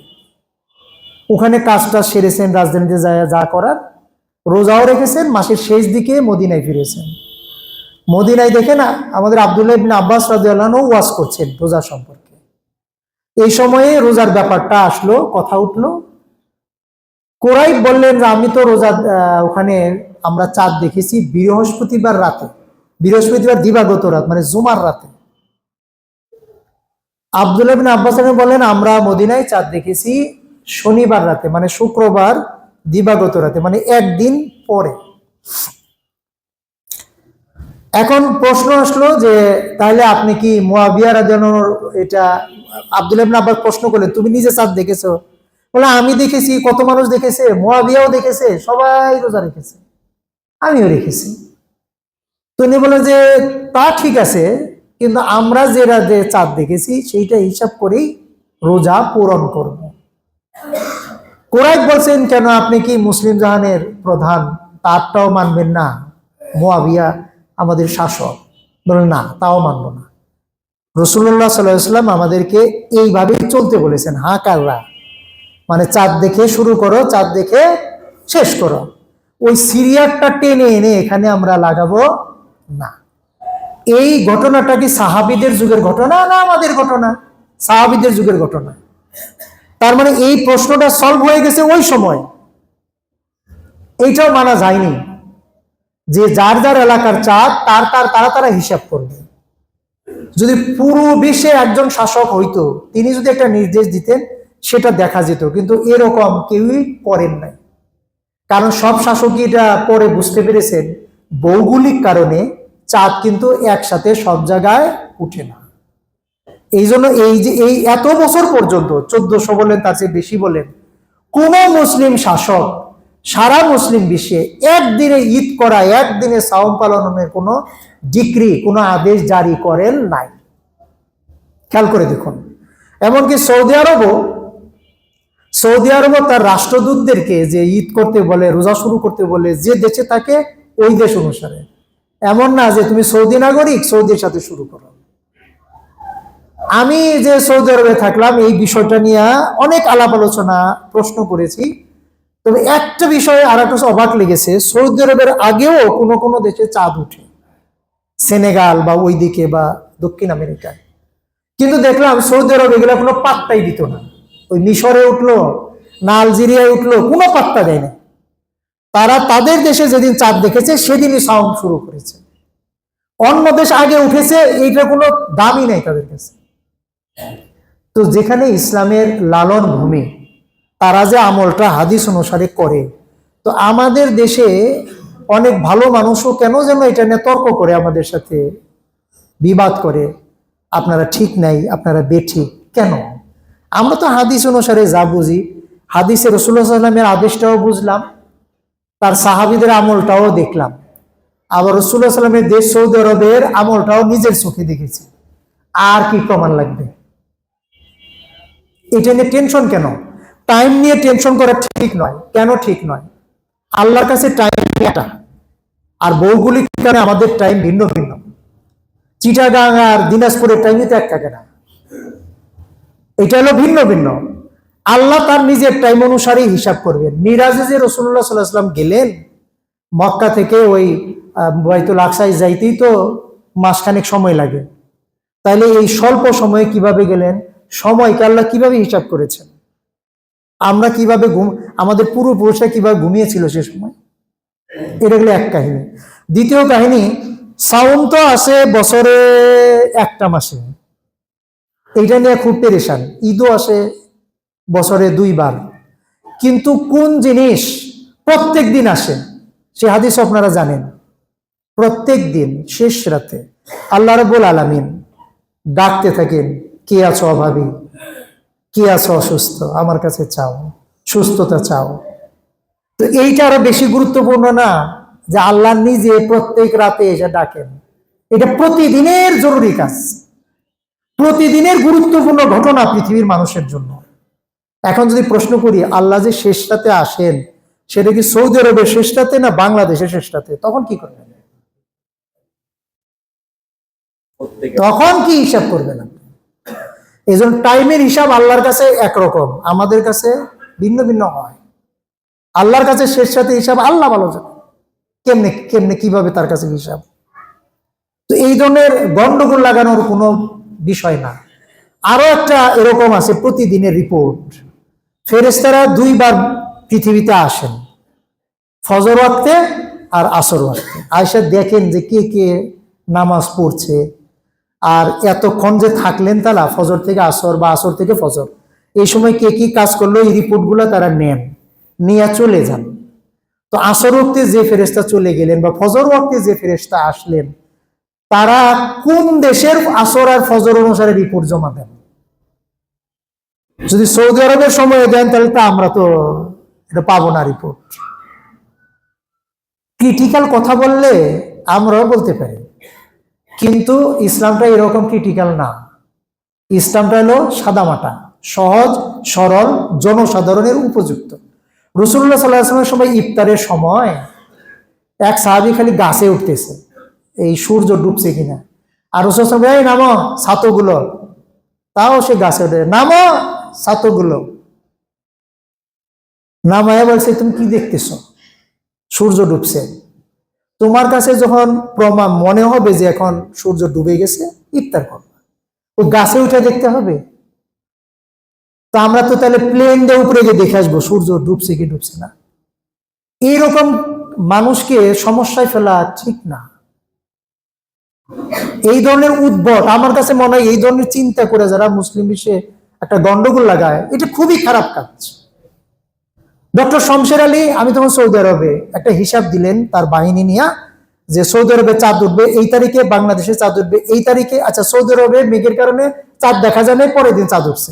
ওখানে কাজটা সেরেছেন, রাজধানীতে যায় যা করার, রোজাও রেখেছেন, মাসের শেষ দিকে মদিনায় ফিরেছেন। মদিনায় দেখেন আমাদের আব্দুল্লাহ ইবনে আব্বাস রাদিয়াল্লাহু আনহু ওয়াজ করছেন রোজা সম্পর্কে। এই সময়ে রোজার ব্যাপারটা আসলো, কথা উঠলো। কোরাইব বললেন যে আমি তো রোজা, ওখানে আমরা চাঁদ দেখেছি বৃহস্পতিবার রাতে, বৃহস্পতিবার দিবাগত রাত মানে জুমার রাতে। আব্দুল্লাহ ইবনে আব্বাস বললেন আমরা মদিনায় চাঁদ দেখেছি শনিবার রাতে মানে শুক্রবার দিবাগত রাতে, মানে একদিন পরে। এখন প্রশ্ন আসলো যে তাহলে আপনি কি মুয়াবিয়া রাদিয়াল্লাহু আনহুর, এটা আব্দুল্লাহ ইবনে আব্বাস প্রশ্ন করলেন তুমি নিজে চাঁদ দেখেছো? বলে আমি দেখেছি, কত মানুষ দেখেছে, মুয়াবিয়াও দেখেছে, সবাই রোজা রেখেছে, আমিও রেখেছি। তিনি বলে যে তা ঠিক আছে, কিন্তু আমরা যে চাঁদ দেখেছি সেইটা হিসাব করেই রোজা পূরণ করব। কোরাইব বলছেন কেন, আপনি কি মুসলিম জাহানের প্রধান, তারটাও মানবেন না? মুয়াবিয়া আমাদের শাসক। বলেন না, তাও মানব না। রাসূলুল্লাহ সাল্লাল্লাহু আলাইহি ওয়াসাল্লাম আমাদেরকে এইভাবেই চলতে বলেছেন, হা কাররা, মানে চাঁদ দেখে শুরু করো, চাঁদ দেখে শেষ করো। ওই সিরিয়ারটা টেনে এনে এখানে আমরা লাগাবো না। এই ঘটনাটা কি সাহাবীদের যুগের ঘটনা না আমাদের ঘটনা? সাহাবীদের যুগের ঘটনা। তার মানে এই প্রশ্নটা সলভ হয়ে গেছে ওই সময়, এইটাও মানা যায়নি যে যার যার এলাকার চাঁদ তারা হিসাব করবে। যদি পুরো বিশ্বে একজন শাসক হইতো, তিনি যদি একটা নির্দেশ দিতেন, সেটা দেখা যেত, কিন্তু এরকম কেউই করেন নাই। কারণ সব শাসকই এটা পরে বুঝতে পেরেছেন, ভৌগোলিক কারণে চাঁদ কিন্তু একসাথে সব জায়গায় উঠে না। এই জন্য এই এত বছর পর্যন্ত, 1400 বলেন তার চেয়ে বেশি বলেন, কোন মুসলিম শাসক সারা মুসলিম বিশ্বে একদিনে ঈদ করা, একদিনে সাওম পালনের কোনো ডিক্রি, কোনো আদেশ জারি করেন নাই। খেয়াল করে দেখুন। এমনকি সৌদি আরবও তার রাষ্ট্রদূতদেরকে যে ঈদ করতে বলে, রোজা শুরু করতে বলে, যে দেশে থাকে ওই দেশ অনুসারে। এমন না যে তুমি সৌদি নাগরিক, সৌদির সাথে শুরু করো। আমি যে সৌদি আরবে থাকলাম, এই বিষয়টা নিয়ে অনেক আলাপ আলোচনা, প্রশ্ন করেছি। তবে একটা বিষয়ে আর একটা অবাক লেগেছে, সৌদি আরবের আগেও কোনো কোনো দেশে চাঁদ উঠে, সেনেগাল বা ওইদিকে বা দক্ষিণ আমেরিকায়। কিন্তু দেখলাম সৌদি আরব এগুলো কোনো পাত্তাই দিত না। ওই মিশরে উঠলো না আলজেরিয়ায় উঠলো, কোনো পাত্তা দেয় না। তারা তাদের দেশে যেদিন চাঁদ দেখেছে সেদিনই সাউন্ড শুরু করেছে। অন্য দেশ আগে উঠেছে, এইটার কোনো দামই নাই তাদের কাছে। তো যেখানে ইসলামের লালন ভূমি, তারা যে আমলটা হাদিস অনুসারে করে, তো আমাদের দেশে অনেক ভালো মানুষও কেন যেন এটা নিয়ে তর্ক করে, আমাদের সাথে বিবাদ করে, আপনারা ঠিক নাই, আপনারা বেঠিক। কেন? আমরা তো হাদিস অনুসারে যা বুঝি, হাদিসে রাসূলুল্লাহ সাল্লাল্লাহু আলাইহি ওয়াসাল্লামের আদেশটাও বুঝলাম, তার সাহাবীদের আমলটাও দেখলাম, আবার রাসূলুল্লাহ সাল্লাল্লাহু আলাইহি ওয়াসাল্লামের দেশ সৌদি আরবের আমলটাও নিজের চোখে দেখেছি। আর কি প্রমাণ লাগবে? এটা নিয়ে টেনশন কেন? টাইম নিয়ে টেনশন করা ঠিক নয়। কেন ঠিক নয়? আল্লাহর কাছে টাইম একটা, আর ভৌগোলিক কারণে আমাদের টাইম ভিন্ন ভিন্ন। চিটাগাং আর দিনাজপুরের টাইমই তো এক থাকে না, এটা হলো ভিন্ন ভিন্ন। আল্লাহ তার নিজের টাইম অনুসারে হিসাব করবেন। মিরাজে যে রাসূলুল্লাহ সাল্লাল্লাহু আলাইহি ওয়াসাল্লাম গেলেন, মক্কা থেকে ওই বাইতুল আকসায় যাইতেই তো মাসখানেক সময় লাগে। তাইলে এই স্বল্প সময়ে কিভাবে গেলেন? সময়কে আল্লাহ কিভাবে হিসাব করেছেন? আমরা কিভাবে আমাদের পূর্বপুরুষরা কিভাবে ঘুমিয়েছিল সে সময়? এটা গেলে এক কাহিনী। দ্বিতীয় কাহিনী, সাওম তো আসে বছরে একটা মাসে, এইটা নিয়ে খুব পেরেশান। ঈদও আসে বছরে 2 বার, কিন্তু কোন জিনিস প্রত্যেক দিন আসে? সে হাদিস আপনারা জানেন। প্রত্যেক দিন শেষ রাতে আল্লাহ রাব্বুল আলামিন ডাকতে থাকেন, কে আছো অভাবী, কে আছো অসুস্থ, আমার কাছে চাও, সুস্থতা চাও। তো এইটা আরো বেশি গুরুত্বপূর্ণ না যে আল্লাহ নিজে প্রত্যেক রাতে এসে ডাকেন? এটা প্রতিদিনের জরুরি কাজ, প্রতিদিনের গুরুত্বপূর্ণ ঘটনা পৃথিবীর মানুষের জন্য। এখন যদি প্রশ্ন করি, আল্লাহ যে শেষ রাতে আসেন, সেটা কি সৌদি আরবের শেষ রাতে না বাংলাদেশের শেষ রাতে? তখন কি করবেন? তখন কি হিসাব করবেন? এই জন্য টাইমের হিসাব আল্লাহর কাছে একরকম, আমাদের কাছে ভিন্ন ভিন্ন হয়। আল্লাহর কাছে শেষ রাতে হিসাব আল্লাহ ভালো জানেন কেমনে কেমনে কিভাবে তার কাছে হিসাব। তো এই ধরনের গন্ডগোল লাগানোর কোনো বিষয় না। আরো একটা এরকম আছে, প্রতিদিনের রিপোর্ট। ফেরেশতারা 2 বার পৃথিবীতে আসেন, ফজর ওয়াক্তে আর আসর ওয়াক্তে। আয়েশা দেখেন যে কে কে নামাজ পড়ছে, আর এতক্ষণ যে থাকলেন তারা, ফজর থেকে আসর বা আসর থেকে ফজর, এই সময় কে কি কাজ করলো, এই রিপোর্টগুলো তারা নেন, নিয়ে চলে যান। তো আসর ওয়াক্তে যে ফেরেশতা চলে গেলেন বা ফজর ওয়াক্তে যে ফেরেশতা আসলেন, তারা কোন দেশের আসর আর ফজর অনুসারে রিপোর্ট জমা দেন? যদি সৌদি আরবের সময় দেন, তাহলে তো আমরা তো এটা পাবো না রিপোর্ট। ক্রিটিক্যাল কথা বললে আমরাও বলতে পারি, কিন্তু ইসলামটা এরকম ক্রিটিক্যাল না। ইসলামটা হলো সাদামাটা, সহজ সরল, জনসাধারণের উপযুক্ত। রাসূলুল্লাহ সাল্লাল্লাহু আলাইহি ওয়াসাল্লামের সময় ইফতারের সময় এক সাহাবী খালি গাছে উঠতেছে, এই সূর্য ডুবছে কিনা, আর রাসূল সাল্লাল্লাহু আলাইহি ওয়াসাল্লাম, এই নামো ছাতগুলো, তাও সে গাছে উঠে, নামো ছাতগুলো। নামায়া বলছে, তুমি কি দেখতেছো? সূর্য ডুবছে। তোমার কাছে যখন প্রমাণ মনে হবে যে এখন সূর্য ডুবে গেছে, ইফতার করবে। ও গাছে উঠে দেখতে হবে? তো আমরা তো তাহলে প্লেন দিয়ে উপরে গিয়ে দেখে আসবো সূর্য ডুবছে কি ডুবছে না। এইরকম মানুষকে সমস্যায় ফেলা ঠিক না। এই ধরনের উদ্ভট, আমার কাছে মনে হয় এই ধরনের চিন্তা করে যারা মুসলিম বিশ্বে একটা গন্ডগোল লাগায়, এটা খুবই খারাপ কাজ। ডক্টর শমশের আলী, আমি তখন সৌদি আরবে, একটা হিসাব দিলেন তার বাহিনী নিয়ে, যে সৌদি আরবে চাঁদ উঠবে এই তারিখে, বাংলাদেশে চাঁদ উঠবে এই তারিখে। আচ্ছা, সৌদি আরবে মেঘের কারণে চাঁদ দেখা যায় না, পরের দিন চাঁদ উঠছে।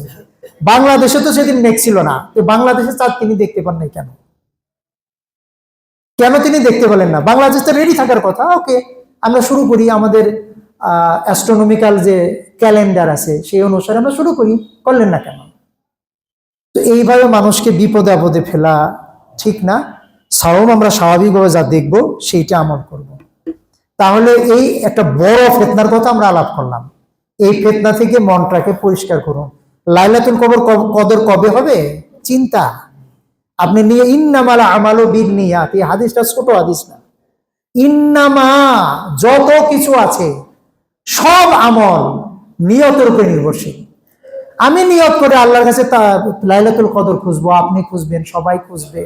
বাংলাদেশে তো সেদিন মেঘ ছিল না, তো বাংলাদেশে চাঁদ তিনি দেখতে পান নাই কেন? কেন তিনি দেখতে পেলেন না? বাংলাদেশ তো রেডি থাকার কথা। ওকে, আমরা শুরু করি, আমাদের অ্যাস্ট্রোনমিক্যাল যে ক্যালেন্ডার আছে সেই অনুসারে আমরা শুরু করি, করলেন না কেন? তো এইভাবে মানুষকে বিপদে আপদে ফেলা ঠিক না। সাওম আমরা স্বাভাবিকভাবে যা দেখব সেইটা আমল করব। তাহলে এই একটা বড় ফিতনার কথা আমরা আলাপ করলাম। এই ফিতনা থেকে মনটাকে পরিষ্কার করুন। লাইলাতুল কদর কবে হবে চিন্তা আপনি নিয়ে, ইন্নামাল আমালু বিন্নিয়াত, এই হাদিসটা ছোট হাদিস না। ইন্নামা, যত কিছু আছে সব আমল নিয়তের উপরে নির্ভরশীল। আমি নিয়ত করে আল্লাহর কাছে লাইলাতুল কদর খুঁজবো, আপনি খুঁজবেন, সবাই খুঁজবে,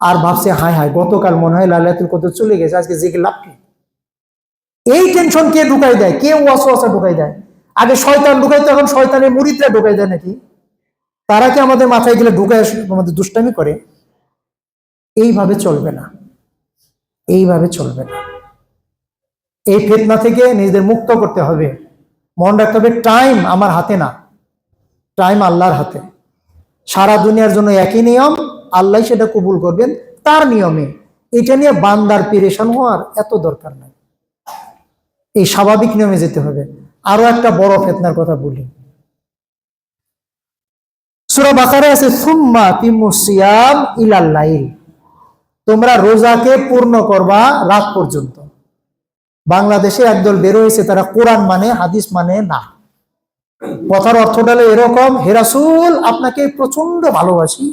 আর ভাবছে হায় হায় গতকাল মনে হয় লাইলাতুল কদর চলে গেছে, আজকে জেগে লাভ কি? এই টেনশন কে ঢুকাই দেয়? কে ওয়াসওয়াসা ঢুকাই দেয়? আগে শয়তান ঢুকাইতো, এখন শয়তানের মুরিদরা ঢুকাই দেয় নাকি? তারা কি আমাদের মাথায় গেলে ঢুকায় আমাদের দুষ্টামি করে? এইভাবে চলবে না, এইভাবে চলবে না। এই ফিতনা থেকে নিজেদের মুক্ত করতে হবে। মনে রাখতে হবে, টাইম আমার হাতে না, টাইম আল্লাহর হাতে। সারা দুনিয়ার জন্য একই নিয়ম, আল্লাহ সেটা কবুল করবেন তার নিয়মে। এটা নিয়ে বান্দার পেরেশান হওয়ার এত দরকার নাই, এই স্বাভাবিক নিয়মে যেতে হবে। আরো একটা বড় ফিতনার কথা বলি, সূরা বাকারায় আছে সুম্মা তিম্মুস সিয়াম ইলাল লাইল, তোমরা রোজাকে পূর্ণ করবা রাত পর্যন্ত। বাংলাদেশে একদল বের হয়েছে, তারা কোরআন মানে হাদিস মানে না। কথার অর্থটা হলো এরকম, হে রাসূল আপনাকে প্রচন্ড ভালোবাসি,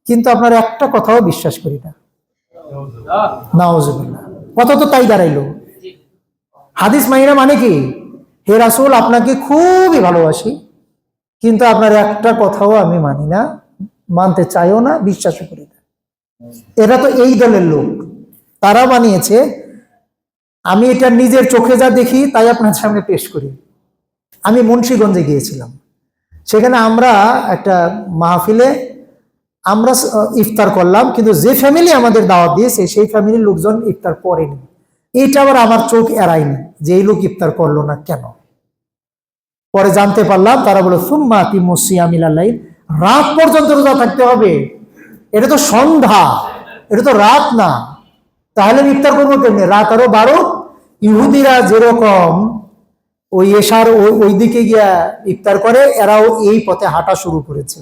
কিন্তু আপনার একটা কথাও বিশ্বাস করি না। নাউজুবিল্লাহ, কথা তো তাই দাঁড়াইলো। হাদিস মাইনা মানে কি? হে রাসূল আপনাকে খুবই ভালোবাসি, কিন্তু আপনার একটা কথাও আমি মানি না, মানতে চাইও না, বিশ্বাসও করি না। এরা তো এই দলের লোক, তারা বানিয়েছে। আমি এটা নিজের চোখে যা দেখি তাই আপনার সামনে পেশ করি। আমি মুন্সিগঞ্জে গিয়েছিলাম, সেখানে আমরা একটা মাহফিলে আমরা ইফতার করলাম, কিন্তু যে ফ্যামিলি আমাদের দাওয়াত দিয়েছে সেই ফ্যামিলির লোকজন ইফতার করেনি। এইটা আবার আমার চোখ এড়ায়নি যে এই লোক ইফতার করলো না কেন। পরে জানতে পারলাম তারা বলে সুম্মা তিম্মুস সিয়াম ইলাল লাইল, রাত পর্যন্ত রোজা থাকতে হবে। এটা তো সন্ধ্যা, এটা তো রাত না। তাহলে ইফতার করবো কেমনি? রাত আরো 12। ইহুদিরা যেরকম ওই এশার ওই দিকে গিয়া ইফতার করে, এরাও এই পথে হাঁটা শুরু করেছে।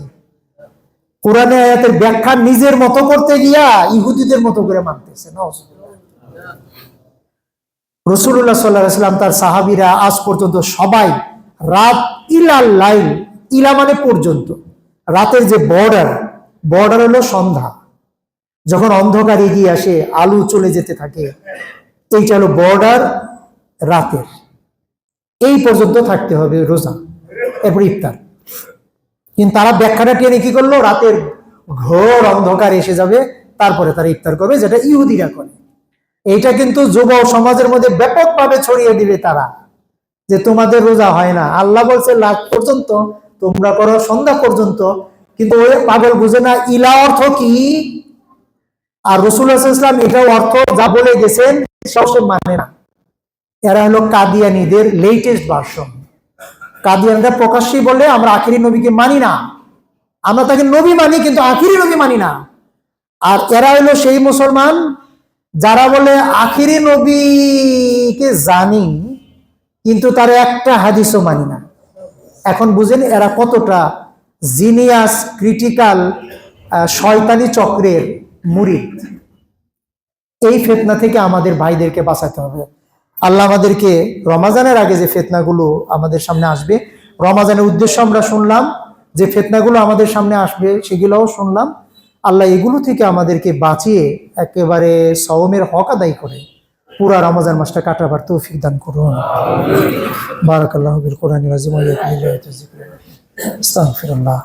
কোরআনে আয়াতের ব্যাখ্যা নিজের মতো করতে গিয়া ইহুদিদের মতো করে মানতেছে। রাসূলুল্লাহ সাল্লাল্লাহু আলাইহি ওয়াসাল্লাম তার সাহাবীরা আজ পর্যন্ত সবাই রাত ইলাল লাইল, ইলা মানে পর্যন্ত, রাতের যে বর্ডার হলো সন্ধ্যা, যখন অন্ধকার এগিয়ে আসে, আলো চলে যেতে থাকে, এইটা হলো বর্ডার রাতের। এই পর্যন্ত থাকতে হবে রোজা, এরপর ইফতার। কিন্তু তারা ব্যাখ্যাটা টেনে কি করলো? রাতের ঘোর অন্ধকার এসে যাবে, তারপরে তারা ইফতার করবে, যেটা ইহুদিরা করে। এইটা কিন্তু যুব সমাজের মধ্যে ব্যাপকভাবে ছড়িয়ে দিবে তারা, যে তোমাদের রোজা হয় না। আল্লাহ বলছে রাত পর্যন্ত, তোমরা করো সন্ধ্যা পর্যন্ত। কিন্তু ওই পাগল বুঝে না ইলা অর্থ কি। আর রাসূলুল্লাহ সাল্লাল্লাহু আলাইহি ওয়াসাল্লাম এটাও অর্থ যা বলে গেছেন সব সে মানে না। এরা হলো কাদিয়ানীদের লেটেস্ট ভার্সন। কাদিয়ানরা প্রকাশ্যেই বলে আমরা আখিরি নবীকে মানি না, আমরা তাকে নবী মানি কিন্তু আখিরি নবী মানি না। আর এরা হলো সেই মুসলমান যারা বলে আখিরি নবীকে জানি কিন্তু তার একটা হাদিসও মানি না। এখন বুঝেন এরা কতটা জিনিয়াস, ক্রিটিক্যাল, শয়তানি চক্রের মুরিদ। এই ফিতনা থেকে আমাদের ভাইদেরকে বাঁচাতে হবে। আল্লাহ আমাদেরকে রমাজানের আগে যে ফিতনাগুলো আমাদের সামনে আসবে, রমাজানের উদ্দেশ্য আমরা শুনলাম, যে ফিতনাগুলো আমাদের সামনে আসবে সেগুলোও শুনলাম। আল্লাহ এগুলো থেকে আমাদেরকে বাঁচিয়ে একেবারে সওমের হক আদায় করে পুরা রমজান মাসটা কাটাবার তৌফিক দান করুন। বারাকাল্লাহু বিল কোরআনিল আযীম ওয়া ইয়াকুমুল্লাহু তাযিকুল্লাহ। আস্তাগফিরুল্লাহ।